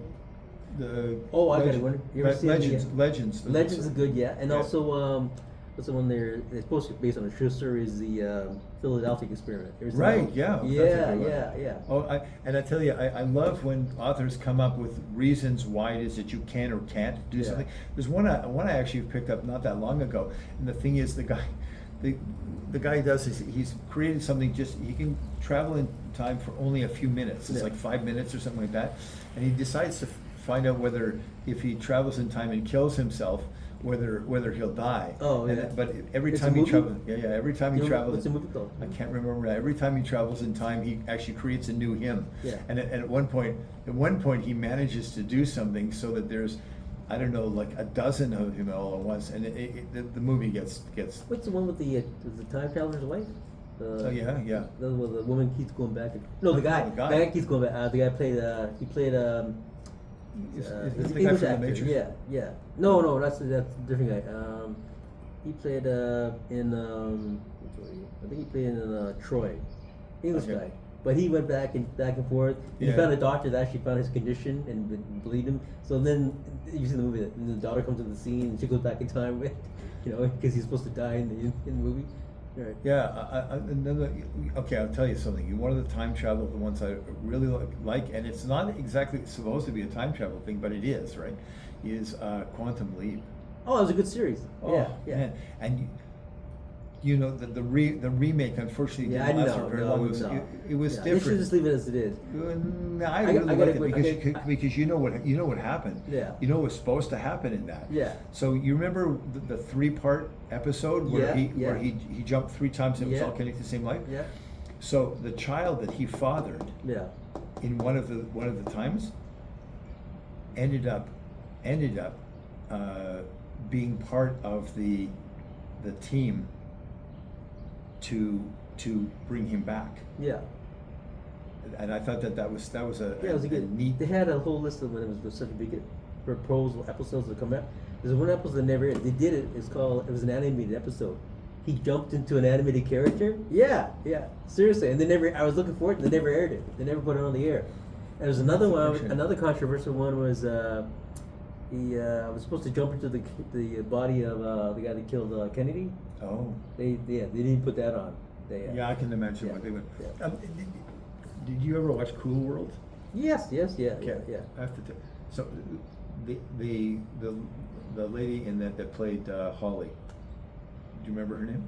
S2: got it. You ever seen
S1: Legends.
S2: Legends is good, yeah. And
S1: Yeah.
S2: also, what's the one there? It's supposed to be based on a true story. Is the Philadelphia Experiment? You ever seen that
S1: Right,
S2: one?
S1: yeah. that's a
S2: Yeah,
S1: good one.
S2: yeah.
S1: Oh, and I tell you, I love when authors come up with reasons why it is that you can or can't do
S2: Yeah.
S1: something. There's one I actually picked up not that long ago, and the thing is, the guy does is he's created something. He can travel in time for only a few minutes. It's
S2: Yeah.
S1: like 5 minutes or something like that, and he decides to find out whether if he travels in time and kills himself, whether he'll die.
S2: Oh, yeah.
S1: But every
S2: It's a
S1: time he
S2: movie?
S1: travels, every time he travels.
S2: What's the movie called?
S1: I can't remember that. Every time he travels in time, he actually creates a new him.
S2: Yeah.
S1: And at one point, he manages to do something so that there's, I don't know, like a dozen of him all at once, and the movie gets.
S2: What's the one with the time traveler's wife?
S1: Oh yeah.
S2: The woman keeps going back. No, the guy.
S1: The guy.
S2: The guy keeps going back. The guy played. He played.
S1: Is
S2: he's
S1: the
S2: an
S1: guy
S2: English
S1: from The
S2: actor.
S1: Matrix?
S2: Yeah. No, that's a different guy. He played in. I think he played in Troy. English
S1: Okay.
S2: guy. But he went back and forth. He
S1: Yeah.
S2: found a doctor that actually found his condition and believed him. So then you see the movie that the daughter comes to the scene and she goes back in time with, because he's supposed to die in the movie. Right.
S1: Yeah, okay, I'll tell you something. One of the time travel, the ones I really like, and it's not exactly supposed to be a time travel thing, but it is, right? Is Quantum Leap.
S2: Oh, it was a good series.
S1: Oh,
S2: yeah.
S1: man. And the remake, unfortunately,
S2: Yeah,
S1: didn't last
S2: I
S1: for very
S2: know,
S1: long.
S2: no.
S1: It was
S2: Yeah, they should
S1: different.
S2: just leave it as it is.
S1: No, I
S2: I
S1: really
S2: gotta
S1: liked it
S2: go-
S1: because you know what happened.
S2: Yeah.
S1: You know what was supposed to happen in that.
S2: Yeah.
S1: So you remember the 3-part episode where
S2: Yeah.
S1: he jumped 3 times and it was
S2: Yeah.
S1: all connected to the same life.
S2: Yeah.
S1: So the child that he fathered
S2: Yeah.
S1: in one of the times ended up being part of the team to bring him back.
S2: Yeah.
S1: And I thought that was a
S2: Yeah, it was a good.
S1: neat.
S2: They had a whole list of when it was such a big proposal episodes that come out. There's one episode that never aired. They did it. It was an animated episode. He jumped into an animated character. Yeah. Seriously, and I was looking for it, and they never aired it. They never put it on the air. And there's another one.
S1: Fiction.
S2: Another controversial one was he was supposed to jump into the body of the guy that killed Kennedy.
S1: Oh.
S2: They didn't put that on.
S1: Yeah, I can imagine
S2: Yeah,
S1: what they would.
S2: yeah.
S1: Did you ever watch Cool World?
S2: Yes. Yeah.
S1: I have to so the lady in that played Holly. Do you remember her name?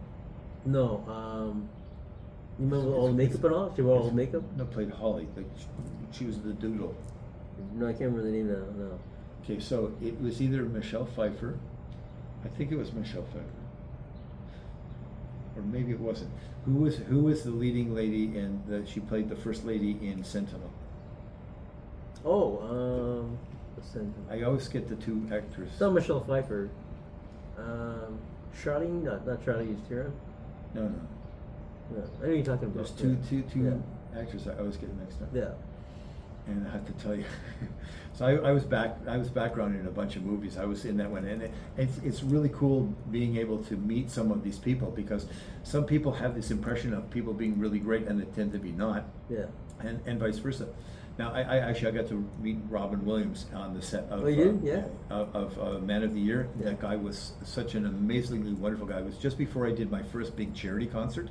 S2: No. You remember all the makeup and all? She wore all the makeup?
S1: No, played Holly. She was the doodle.
S2: No, I can't remember the name now. No.
S1: Okay, so it was either Michelle Pfeiffer. I think it was Michelle Pfeiffer. Or maybe it wasn't. Who was the leading lady she played the first lady in Sentinel?
S2: Oh,
S1: I always get the two actors.
S2: it's not Michelle Pfeiffer. Charlene, not Charlize Theron.
S1: No.
S2: No, I know what you're talking about.
S1: There's two
S2: Yeah.
S1: actors I always get mixed up.
S2: Yeah.
S1: And I have to tell you, so I was background in a bunch of movies. I was in that one, and it's really cool being able to meet some of these people, because some people have this impression of people being really great and they tend to be not.
S2: Yeah.
S1: And vice versa. Now I got to meet Robin Williams on the set of
S2: Oh, you did? Yeah.
S1: of Man of the Year.
S2: Yeah.
S1: That guy was such an amazingly wonderful guy. It was just before I did my first big charity concert.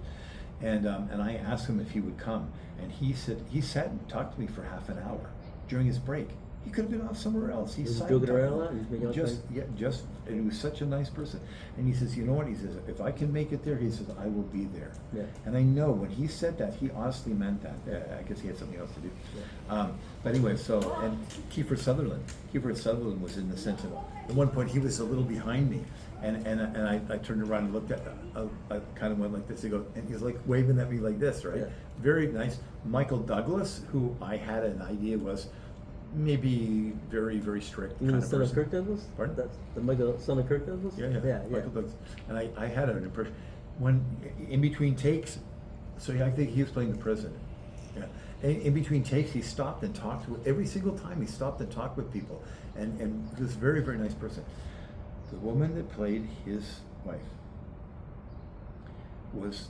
S1: And I asked him if he would come, and he sat and talked to me for half an hour during his break. He could have been off somewhere else. He
S2: Was he
S1: sat
S2: joking
S1: and
S2: around a
S1: talked.
S2: lot? He was making out
S1: And he was such a nice person. And he says, you know what? He says, if I can make it there, he says, I will be there.
S2: Yeah.
S1: And I know when he said that, he honestly meant that. I guess he had something else to do.
S2: Yeah.
S1: But anyway, and Kiefer Sutherland was in the Sentinel. At one point, he was a little behind me. And I turned around and looked at, I kind of went like this. He goes, and he's like waving at me like this, right?
S2: Yeah.
S1: Very nice. Michael Douglas, who I had an idea was maybe very, very strict.
S2: You mean
S1: kind
S2: the
S1: of
S2: son of
S1: person.
S2: Kirk Douglas?
S1: Pardon?
S2: That's the Michael, son of Kirk Douglas?
S1: Yeah.
S2: Yeah.
S1: Michael Douglas. And I had an impression when in between takes. So I think he was playing the president. Yeah. In between takes, he stopped and talked with every single time. He stopped and talked with people, and he was a very, very nice person. The woman that played his wife was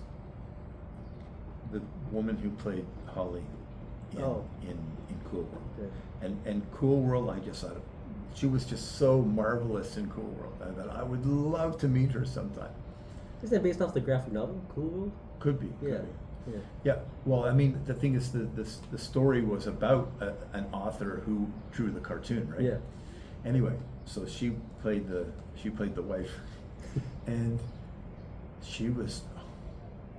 S1: the woman who played Holly in Cool World.
S2: Okay.
S1: And Cool World, I just thought she was just so marvelous in Cool World. I thought I would love to meet her sometime.
S2: Is that based off the graphic novel, Cool World?
S1: Could be.
S2: Yeah.
S1: Could be.
S2: Yeah.
S1: Yeah, well, I mean, the thing is, the story was about an author who drew the cartoon, right?
S2: Yeah.
S1: Anyway, so she played the wife, and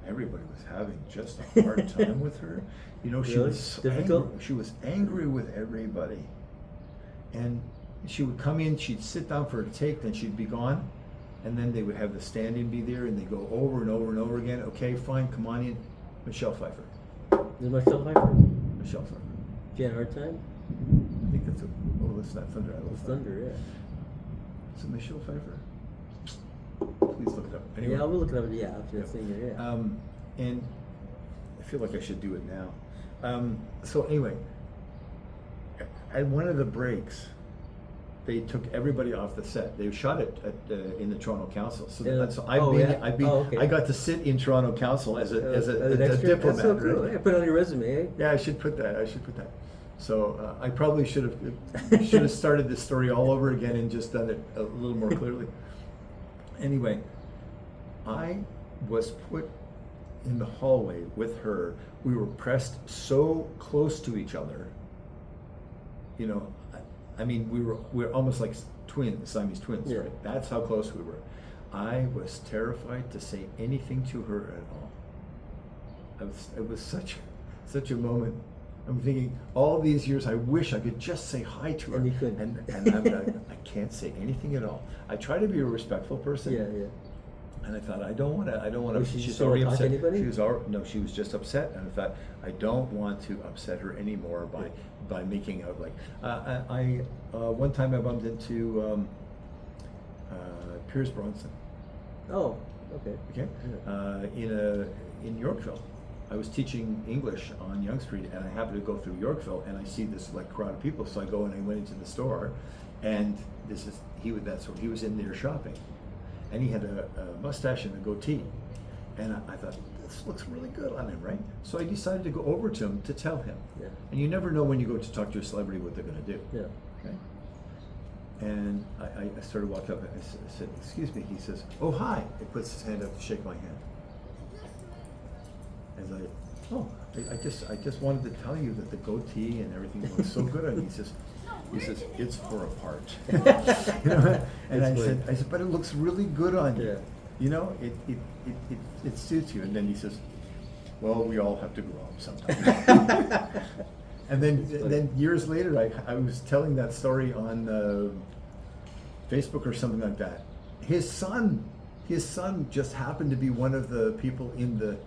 S1: everybody was having just a hard time with her. You know, she
S2: Really?
S1: was so
S2: Difficult?
S1: angry. She was angry with everybody, and she would come in. She'd sit down for a take, then she'd be gone, and then they would have the stand-in be there, and they go over and over and over again. Okay, fine, come on in. Michelle Pfeiffer.
S2: Is it Michelle Pfeiffer?
S1: Michelle Pfeiffer.
S2: She had a hard time?
S1: I think that's that's not Thunder. I love
S2: It's Thunder, yeah.
S1: Is it Michelle Pfeiffer? Please look it up. Anyway.
S2: Yeah, I will look it up. Yeah, after
S1: Yeah.
S2: that thing here. Yeah.
S1: And I feel like I should do it now. So anyway, at one of the breaks, they took everybody off the set. They shot it in the Toronto Council. So
S2: Yeah.
S1: so
S2: Okay.
S1: I got to sit in Toronto Council as a
S2: an extra?
S1: diplomat.
S2: That's so cool.
S1: Right?
S2: Yeah, put it on your resume, eh?
S1: Yeah, I should put that. So I probably should have started this story all over again and just done it a little more clearly. Anyway, I was put in the hallway with her. We were pressed so close to each other. You know, I mean, we're almost like twins, Siamese twins,
S2: Yeah.
S1: right? That's how close we were. I was terrified to say anything to her at all. It was such a moment. I'm thinking, all these years, I wish I could just say hi to her.
S2: And you couldn't.
S1: And I'm like, I can't say anything at all. I try to be a respectful person.
S2: Yeah, yeah.
S1: And I thought, I don't want to.
S2: Was she
S1: She's
S2: still
S1: already
S2: talk to
S1: upset.
S2: anybody?
S1: She was just upset, and I thought, I don't want to upset her anymore by making out like. One time I bumped into Pierce Bronson.
S2: Oh, okay.
S1: Okay, in Yorkville. I was teaching English on Yonge Street, and I happened to go through Yorkville, and I see this like crowd of people. So I go and I went into the store, and he was in there shopping, and he had a mustache and a goatee, and I thought, this looks really good on him, right? So I decided to go over to him to tell him.
S2: Yeah.
S1: And you never know when you go to talk to a celebrity what they're going to do.
S2: Yeah.
S1: Okay. And I started walking up, and I said, "Excuse me." He says, "Oh, hi." He puts his hand up to shake my hand. As I just wanted to tell you that the goatee and everything looks so good on you. He says, "It's for a part." You know? And I said, "But it looks really good on you.
S2: Yeah.
S1: You know, it suits you." And then he says, Well, we all have to grow up sometime. And then years later, I was telling that story on Facebook or something like that. His son just happened to be one of the people in the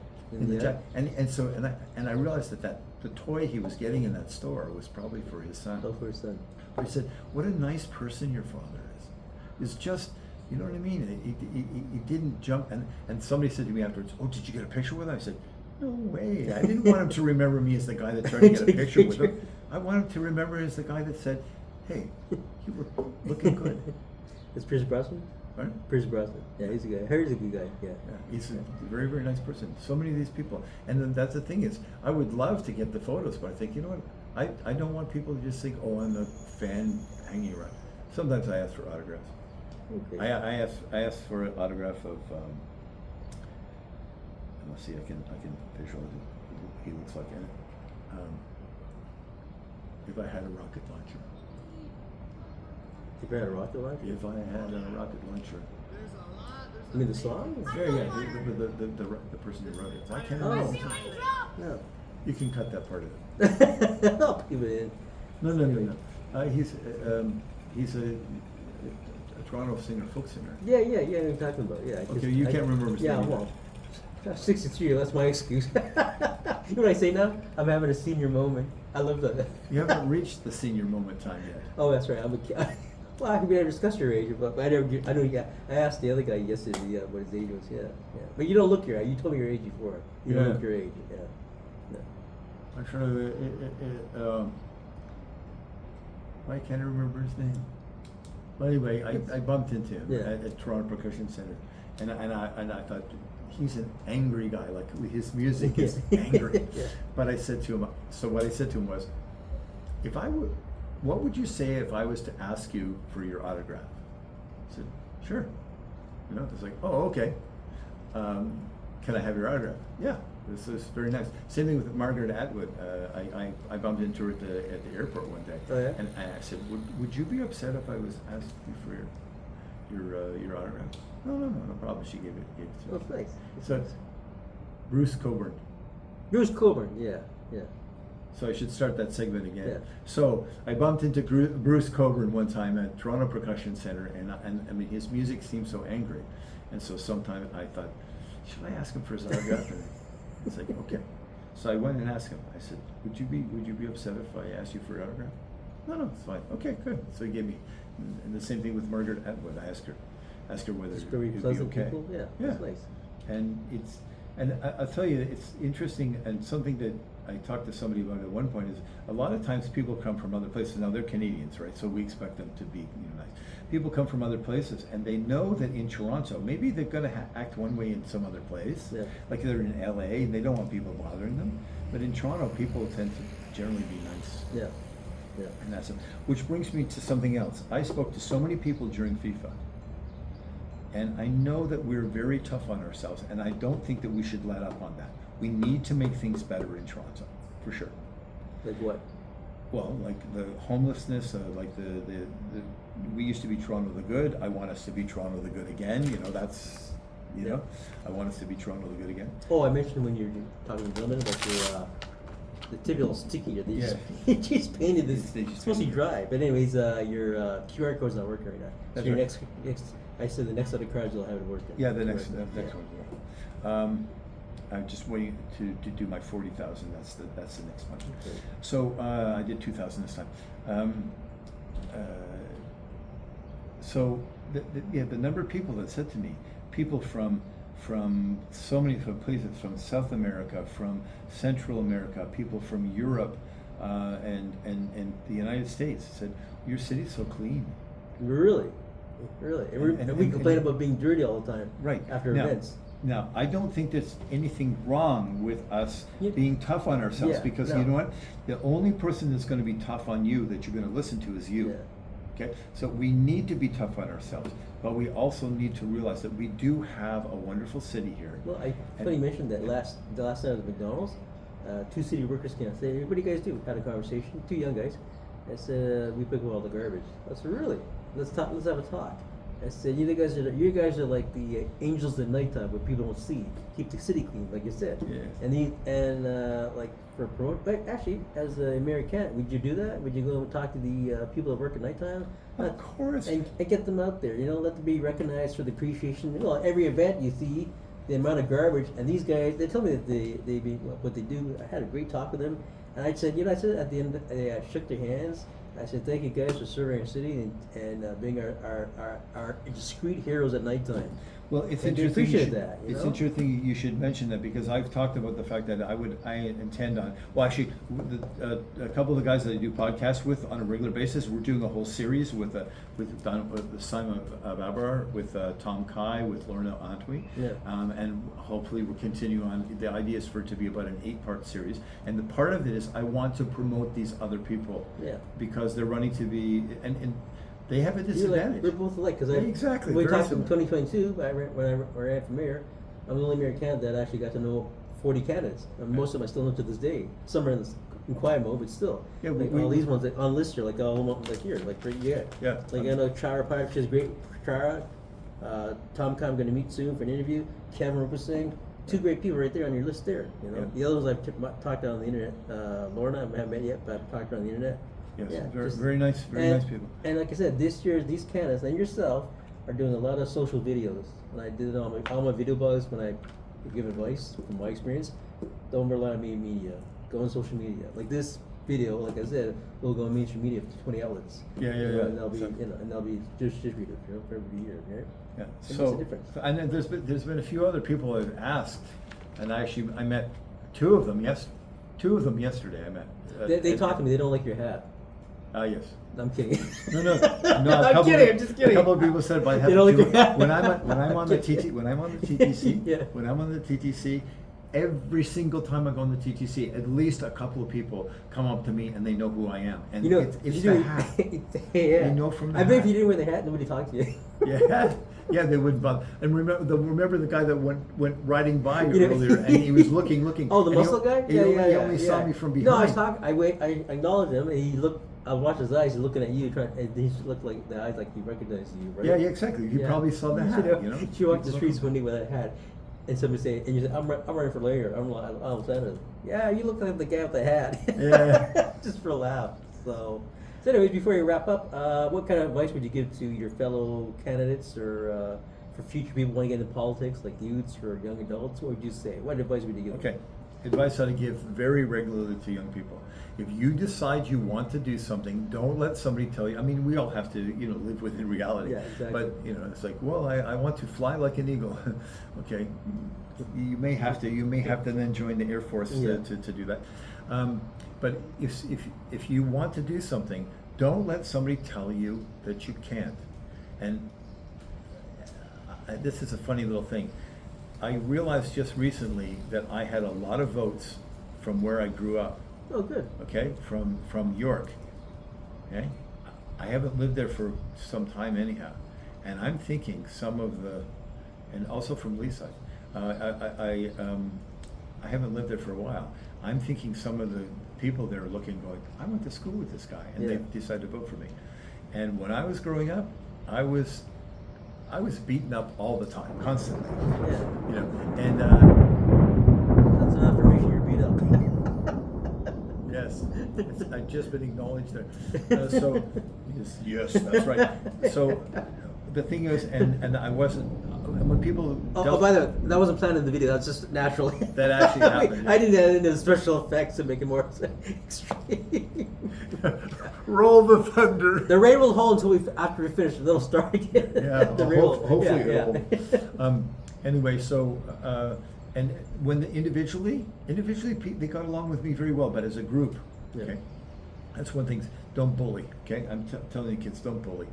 S1: jack, and I realized that the toy he was getting in that store was probably for his son.
S2: Oh, for his son.
S1: But he said, "What a nice person your father is. It's just." You know what I mean? He didn't jump, and somebody said to me afterwards, "Oh, did you get a picture with him?" I said, "No way. I didn't want him to remember me as the guy that tried to get a picture with him. I want him to remember as the guy that said, hey, you were looking good."
S2: It's Pierce Brosnan?
S1: Right?
S2: Pierce Brosnan. Yeah, he's a guy. Harry's a good guy. Yeah.
S1: Yeah, he's a very, very nice person. So many of these people. And then that's the thing is, I would love to get the photos, but I think, you know what? I don't want people to just think, oh, I'm a fan hanging around. Sometimes I ask for autographs.
S2: Okay.
S1: I asked for an autograph of. Let's see. I can visualize it. He looks like it. If I had a rocket launcher.
S2: If you had a rocket launcher?
S1: If I had a rocket launcher.
S2: I mean the song?
S1: Yeah. The person who wrote it. Why can't I?
S2: Oh. No.
S1: You can cut that part of it.
S2: I'll keep it in.
S1: No. He's a Toronto singer, folk singer.
S2: Yeah, you're talking about, yeah.
S1: Okay, you can't remember his name.
S2: Yeah, well, I'm 63, that's my excuse. You know what I say now? I'm having a senior moment. I love that.
S1: You haven't reached the senior moment time yet.
S2: Oh, that's right. I'm a kid. Well, I never discussed your age, but I never. I know. Yeah, I asked the other guy yesterday what his age was. Yeah. But you don't look your age. You told me your age before. You don't look your age. Yeah. No.
S1: I'm sure. Why can't I remember his name? Well, anyway, I bumped into him at Toronto Percussion Center, and I thought he's an angry guy. Like his music is angry.
S2: Yeah.
S1: But I said to him. So what I said to him was, if I would. What would you say if I was to ask you for your autograph? I said, sure. You know, it's like, oh, okay. Can I have your autograph? Yeah, this is very nice. Same thing with Margaret Atwood. I bumped into her at the airport one day.
S2: Oh, yeah?
S1: And I said, would you be upset if I was asking you for your autograph? No problem. She gave it to me.
S2: Oh, nice.
S1: So, Bruce Coburn.
S2: Bruce Coburn, yeah.
S1: So I should start that segment again.
S2: Yeah.
S1: So I bumped into Bruce Coburn one time at Toronto Percussion Center, and I mean his music seemed so angry, and so sometime I thought, should I ask him for his autograph? And it's like, okay. So I went and asked him. I said, would you be upset if I asked you for an autograph? No, it's fine. Okay, good. So he gave me, and the same thing with Margaret Atwood. I asked her whether
S2: It's very
S1: it'd be
S2: pleasant
S1: okay.
S2: people. Yeah, that's nice.
S1: And I'll tell you, it's interesting, and something that I talked to somebody about at one point is a lot of times people come from other places. Now they're Canadians, right? So we expect them to be nice. People come from other places, and they know that in Toronto, maybe they're going to act one way in some other place, like they're in LA, and they don't want people bothering them. But in Toronto, people tend to generally be nice.
S2: Yeah.
S1: And that's it. Which brings me to something else. I spoke to so many people during FIFA. And I know that we're very tough on ourselves, and I don't think that we should let up on that. We need to make things better in Toronto, for sure.
S2: Like what?
S1: Well, like the homelessness, like we used to be Toronto the good. I want us to be Toronto the good again. You know, that's, I want us to be Toronto the good again.
S2: Oh, I mentioned when you were talking to Dylan about your, the typical sticky. They just painted this. It's supposed to be dry, but anyways, your QR code's not working right now.
S1: That's
S2: so your
S1: right.
S2: next, I said the next set of cards will have it working.
S1: Yeah, the next one. I'm just waiting to do my 40,000. That's the next one.
S2: Okay.
S1: So I did 2,000 this time. So the number of people that said to me, people from so many places, from South America, from Central America, people from Europe, and the United States said, your city's so clean.
S2: Really? And we complain about being dirty all the time.
S1: Right.
S2: After events.
S1: Now, I don't think there's anything wrong with us being tough on ourselves, because you know what? The only person that's going to be tough on you that you're going to listen to is you. Yeah. Okay? So we need to be tough on ourselves, but we also need to realize that we do have a wonderful city here.
S2: Well, funny you mentioned that the last night at the McDonald's, two city workers came and said, what do you guys do? Had a conversation, two young guys. I said, we pick up all the garbage. I said, really? Let's have a talk. I said, you guys are like the angels at nighttime, what people don't see. Keep the city clean, like you said.
S1: Yeah.
S2: Like for promote. But actually, as a mayor candidate, would you do that? Would you go and talk to the people that work at nighttime?
S1: Of course.
S2: And get them out there. Let them be recognized for the appreciation. Every event you see the amount of garbage, and these guys, they tell me that what they do. I had a great talk with them, and I said, I said at the end, I shook their hands. I said, thank you guys for serving our city and being our discreet heroes at nighttime.
S1: Well, it's
S2: And they
S1: interesting.
S2: appreciate that,
S1: It's interesting you should mention that, because I've talked about the fact that I intend on. Well, actually, a couple of the guys that I do podcasts with on a regular basis, we're doing a whole series with Simon Babar, with Tom Kai, with Lorna Antwi,
S2: Yeah.
S1: and hopefully we'll continue on. The idea is for it to be about an 8-part series, and the part of it is I want to promote these other people,
S2: Yeah.
S1: because they're running to be and they have a disadvantage.
S2: We're both alike, because
S1: Exactly,
S2: when we
S1: very
S2: talked in
S1: similar.
S2: 2022, when I ran for mayor, I'm the only mayor candidate that actually got to know 40 candidates. And most of them I still know to this day. Some are in quiet mode, but still.
S1: Yeah,
S2: like
S1: we-
S2: all these ones that on list here, like all of them, like here, like right here.
S1: Yeah.
S2: Like I know Chara Pipe, she's great. Chara, Tom Khan, I'm going to meet soon for an interview. Kevin Rupesing, 2 great people right there on your list there.
S1: Yeah.
S2: The other ones I've talked to on the internet. Lorna, I haven't met yet, but I've talked to her on the internet.
S1: Yes,
S2: Yeah,
S1: very,
S2: just-
S1: very nice, very nice people.
S2: And like I said, this year these candidates and yourself are doing a lot of social videos. And I did it on all my video blogs when I give advice from my experience. Don't rely on media. Go on social media. Like this video, like I said, will go on mainstream media for 20 outlets.
S1: Yeah.
S2: And they'll be,
S1: So-
S2: and they'll be distributed, for every year, right?
S1: Yeah.
S2: It makes
S1: So,
S2: a difference.
S1: and then there's been a few other people I've asked, and I met 2 of them. Yes, 2 of them yesterday. I met.
S2: They talk to me. They don't like your hat.
S1: Yes.
S2: I'm kidding.
S1: No.
S2: I'm kidding. I'm just kidding.
S1: A couple of people said, "But I have
S2: You don't like
S1: to-
S2: your hat?
S1: when I'm on the TTC,
S2: Yeah.
S1: when I'm on the TTC, every single time I go on the TTC, at least a couple of people come up to me and they know who I am, and it's the hat.
S2: Yeah.
S1: You know from the
S2: I bet if
S1: hat.
S2: you didn't wear the hat, nobody talked to you.
S1: Yeah, they wouldn't bother. And remember the guy that went riding by
S2: You know-
S1: earlier, and he was looking.
S2: Oh, the
S1: and he-
S2: muscle guy?
S1: He only saw me from behind.
S2: No, I was talking. I acknowledged him, and he looked. I was watching his eyes. He's looking at you, and he looked like the eyes, like he recognized you, right?
S1: Yeah, exactly. You probably saw the hat. You know,
S2: She walked the
S1: People
S2: streets
S1: look-
S2: one day with that hat, and somebody say, and you said, "I'm running for mayor." I'm like, "Oh, Sanders." Yeah, you look like the guy with the hat.
S1: Yeah.
S2: Just for a laugh. So anyways, before you wrap up, what kind of advice would you give to your fellow candidates or for future people who want to get into politics, like youths or young adults? What would you say? What advice would you give?
S1: Okay, advice that I give very regularly to young people. If you decide you want to do something, don't let somebody tell you. I mean, we all have to, live within reality.
S2: Yeah, exactly.
S1: But, it's like, well, I want to fly like an eagle. Okay, you may have to then join the Air Force
S2: Yeah.
S1: to do that. But if you want to do something, don't let somebody tell you that you can't. And this is a funny little thing. I realized just recently that I had a lot of votes from where I grew up.
S2: Oh, good.
S1: Okay, from York. Okay, I haven't lived there for some time anyhow, and I'm thinking and also from Leaside. I haven't lived there for a while. I'm thinking some of the people there are looking, going, I went to school with this guy, and
S2: Yeah.
S1: they decided to vote for me. And when I was growing up, I was beaten up all the time, constantly.
S2: Yeah.
S1: And
S2: That's an affirmation. You're beat up.
S1: yes, I've just been acknowledged there. So, yes, that's right. So, the thing is, and I wasn't. When people
S2: By the way, that wasn't planned in the video. That's just natural.
S1: That actually happened.
S2: I didn't add in special effects to make it more extreme.
S1: roll the thunder.
S2: The rain will hold until after we finish, and then it'll start again.
S1: Yeah,
S2: The rain will-
S1: hopefully
S2: yeah,
S1: it will. Anyway, so and when individually they got along with me very well, but as a group,
S2: Yeah.
S1: okay, that's one thing. Don't bully. Okay, I'm telling the kids, don't bully.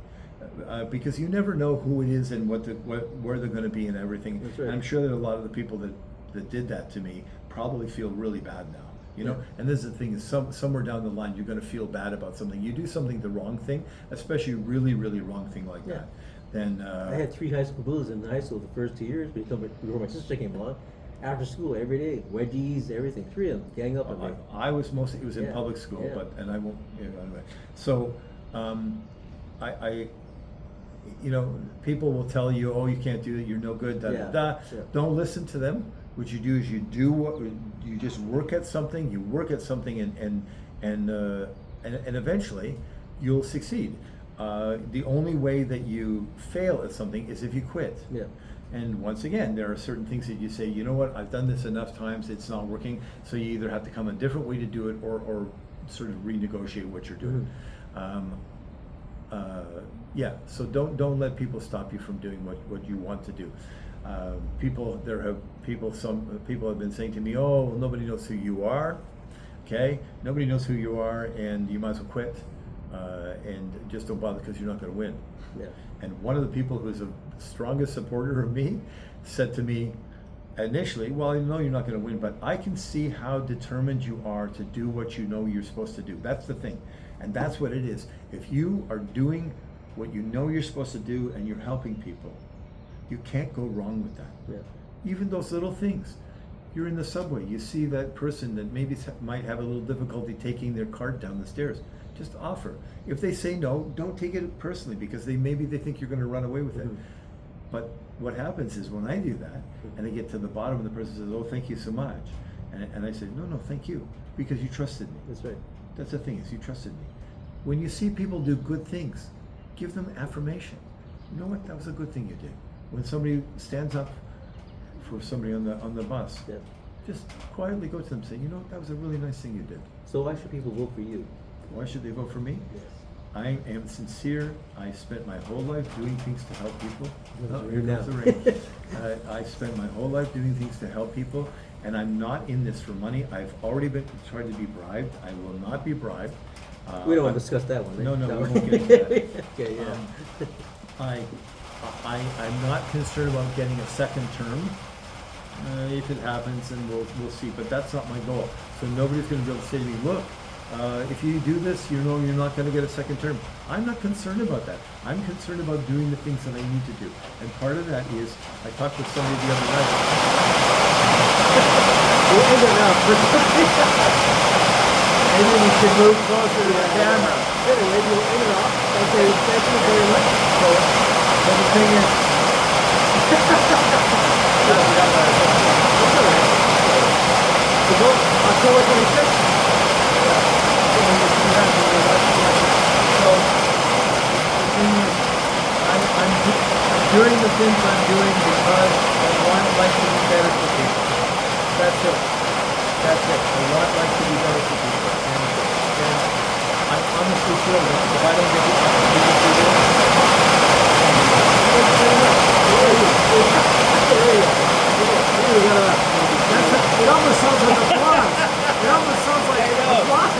S1: Because you never know who it is and where they're going to be and everything.
S2: That's right.
S1: And I'm sure that a lot of the people that did that to me probably feel really bad now.
S2: Yeah.
S1: And this is the thing: is somewhere down the line you're going to feel bad about something. You do something the wrong thing, especially really, really wrong thing like
S2: Yeah.
S1: that. Then
S2: I had 3 high school bullies in high school the first 2 years before my sister came along. After school, every day, wedgies, everything. 3 of them gang up on me.
S1: I was mostly it was in
S2: Yeah.
S1: public school,
S2: Yeah.
S1: and I won't anyway. So you know, people will tell you, oh, you can't do it, you're no good, da da
S2: Yeah,
S1: da.
S2: sure.
S1: Don't listen to them. What you do is you just work at something. You work at something, and eventually you'll succeed. The only way that you fail at something is if you quit.
S2: Yeah.
S1: And once again, there are certain things that you say, you know what, I've done this enough times, it's not working. So you either have to come a different way to do it, or sort of renegotiate what you're doing. Yeah. So don't let people stop you from doing what you want to do. Some people have been saying to me, oh, well, nobody knows who you are. Okay, nobody knows who you are, and you might as well quit, and just don't bother because you're not going to win.
S2: Yeah.
S1: And one of the people who is the strongest supporter of me said to me initially, well, I know you're not going to win, but I can see how determined you are to do what you know you're supposed to do. That's the thing. And that's what it is. If you are doing what you know you're supposed to do and you're helping people, you can't go wrong with that.
S2: Yeah.
S1: Even those little things. You're in the subway, you see that person that maybe might have a little difficulty taking their cart down the stairs. Just offer. If they say no, don't take it personally, because maybe they think you're going to run away with it. But what happens is when I do that, and I get to the bottom, and the person says, oh, thank you so much. And I said, no, thank you, because you trusted me.
S2: That's right.
S1: That's the thing, is you trusted me. When you see people do good things, give them affirmation. You know what? That was a good thing you did. When somebody stands up for somebody on the bus,
S2: Yeah.
S1: just quietly go to them and say, you know, that was a really nice thing you did.
S2: So why should people vote for you?
S1: Why should they vote for me?
S2: Yes.
S1: I am sincere. I spent my whole life doing things to help people.
S2: Well,
S1: Here
S2: now.
S1: comes the rain. I spent my whole life doing things to help people, and I'm not in this for money. I've already been tried to be bribed. I will not be bribed.
S2: We don't want to discuss that one.
S1: No, we won't get into that.
S2: Okay, yeah.
S1: I'm not concerned about getting a second term. If it happens, then we'll see. But that's not my goal. So nobody's going to be able to say to me, look, if you do this, you know you're not going to get a second term. I'm not concerned about that. I'm concerned about doing the things that I need to do. And part of that is, I talked with somebody the other night.
S2: We'll end it now.
S1: Maybe we should move closer to the camera.
S2: Anyway, we'll end it off. Okay, thank you very much.
S1: So the thing is,
S2: The vote, October 26th.
S1: So the thing is, I'm doing the things I'm doing because I want life to be better for people. That's it. That's it. I want life to be better for people. And I honestly feel that if I don't get the opportunity to do
S2: It almost sounds like applause. It almost sounds like applause.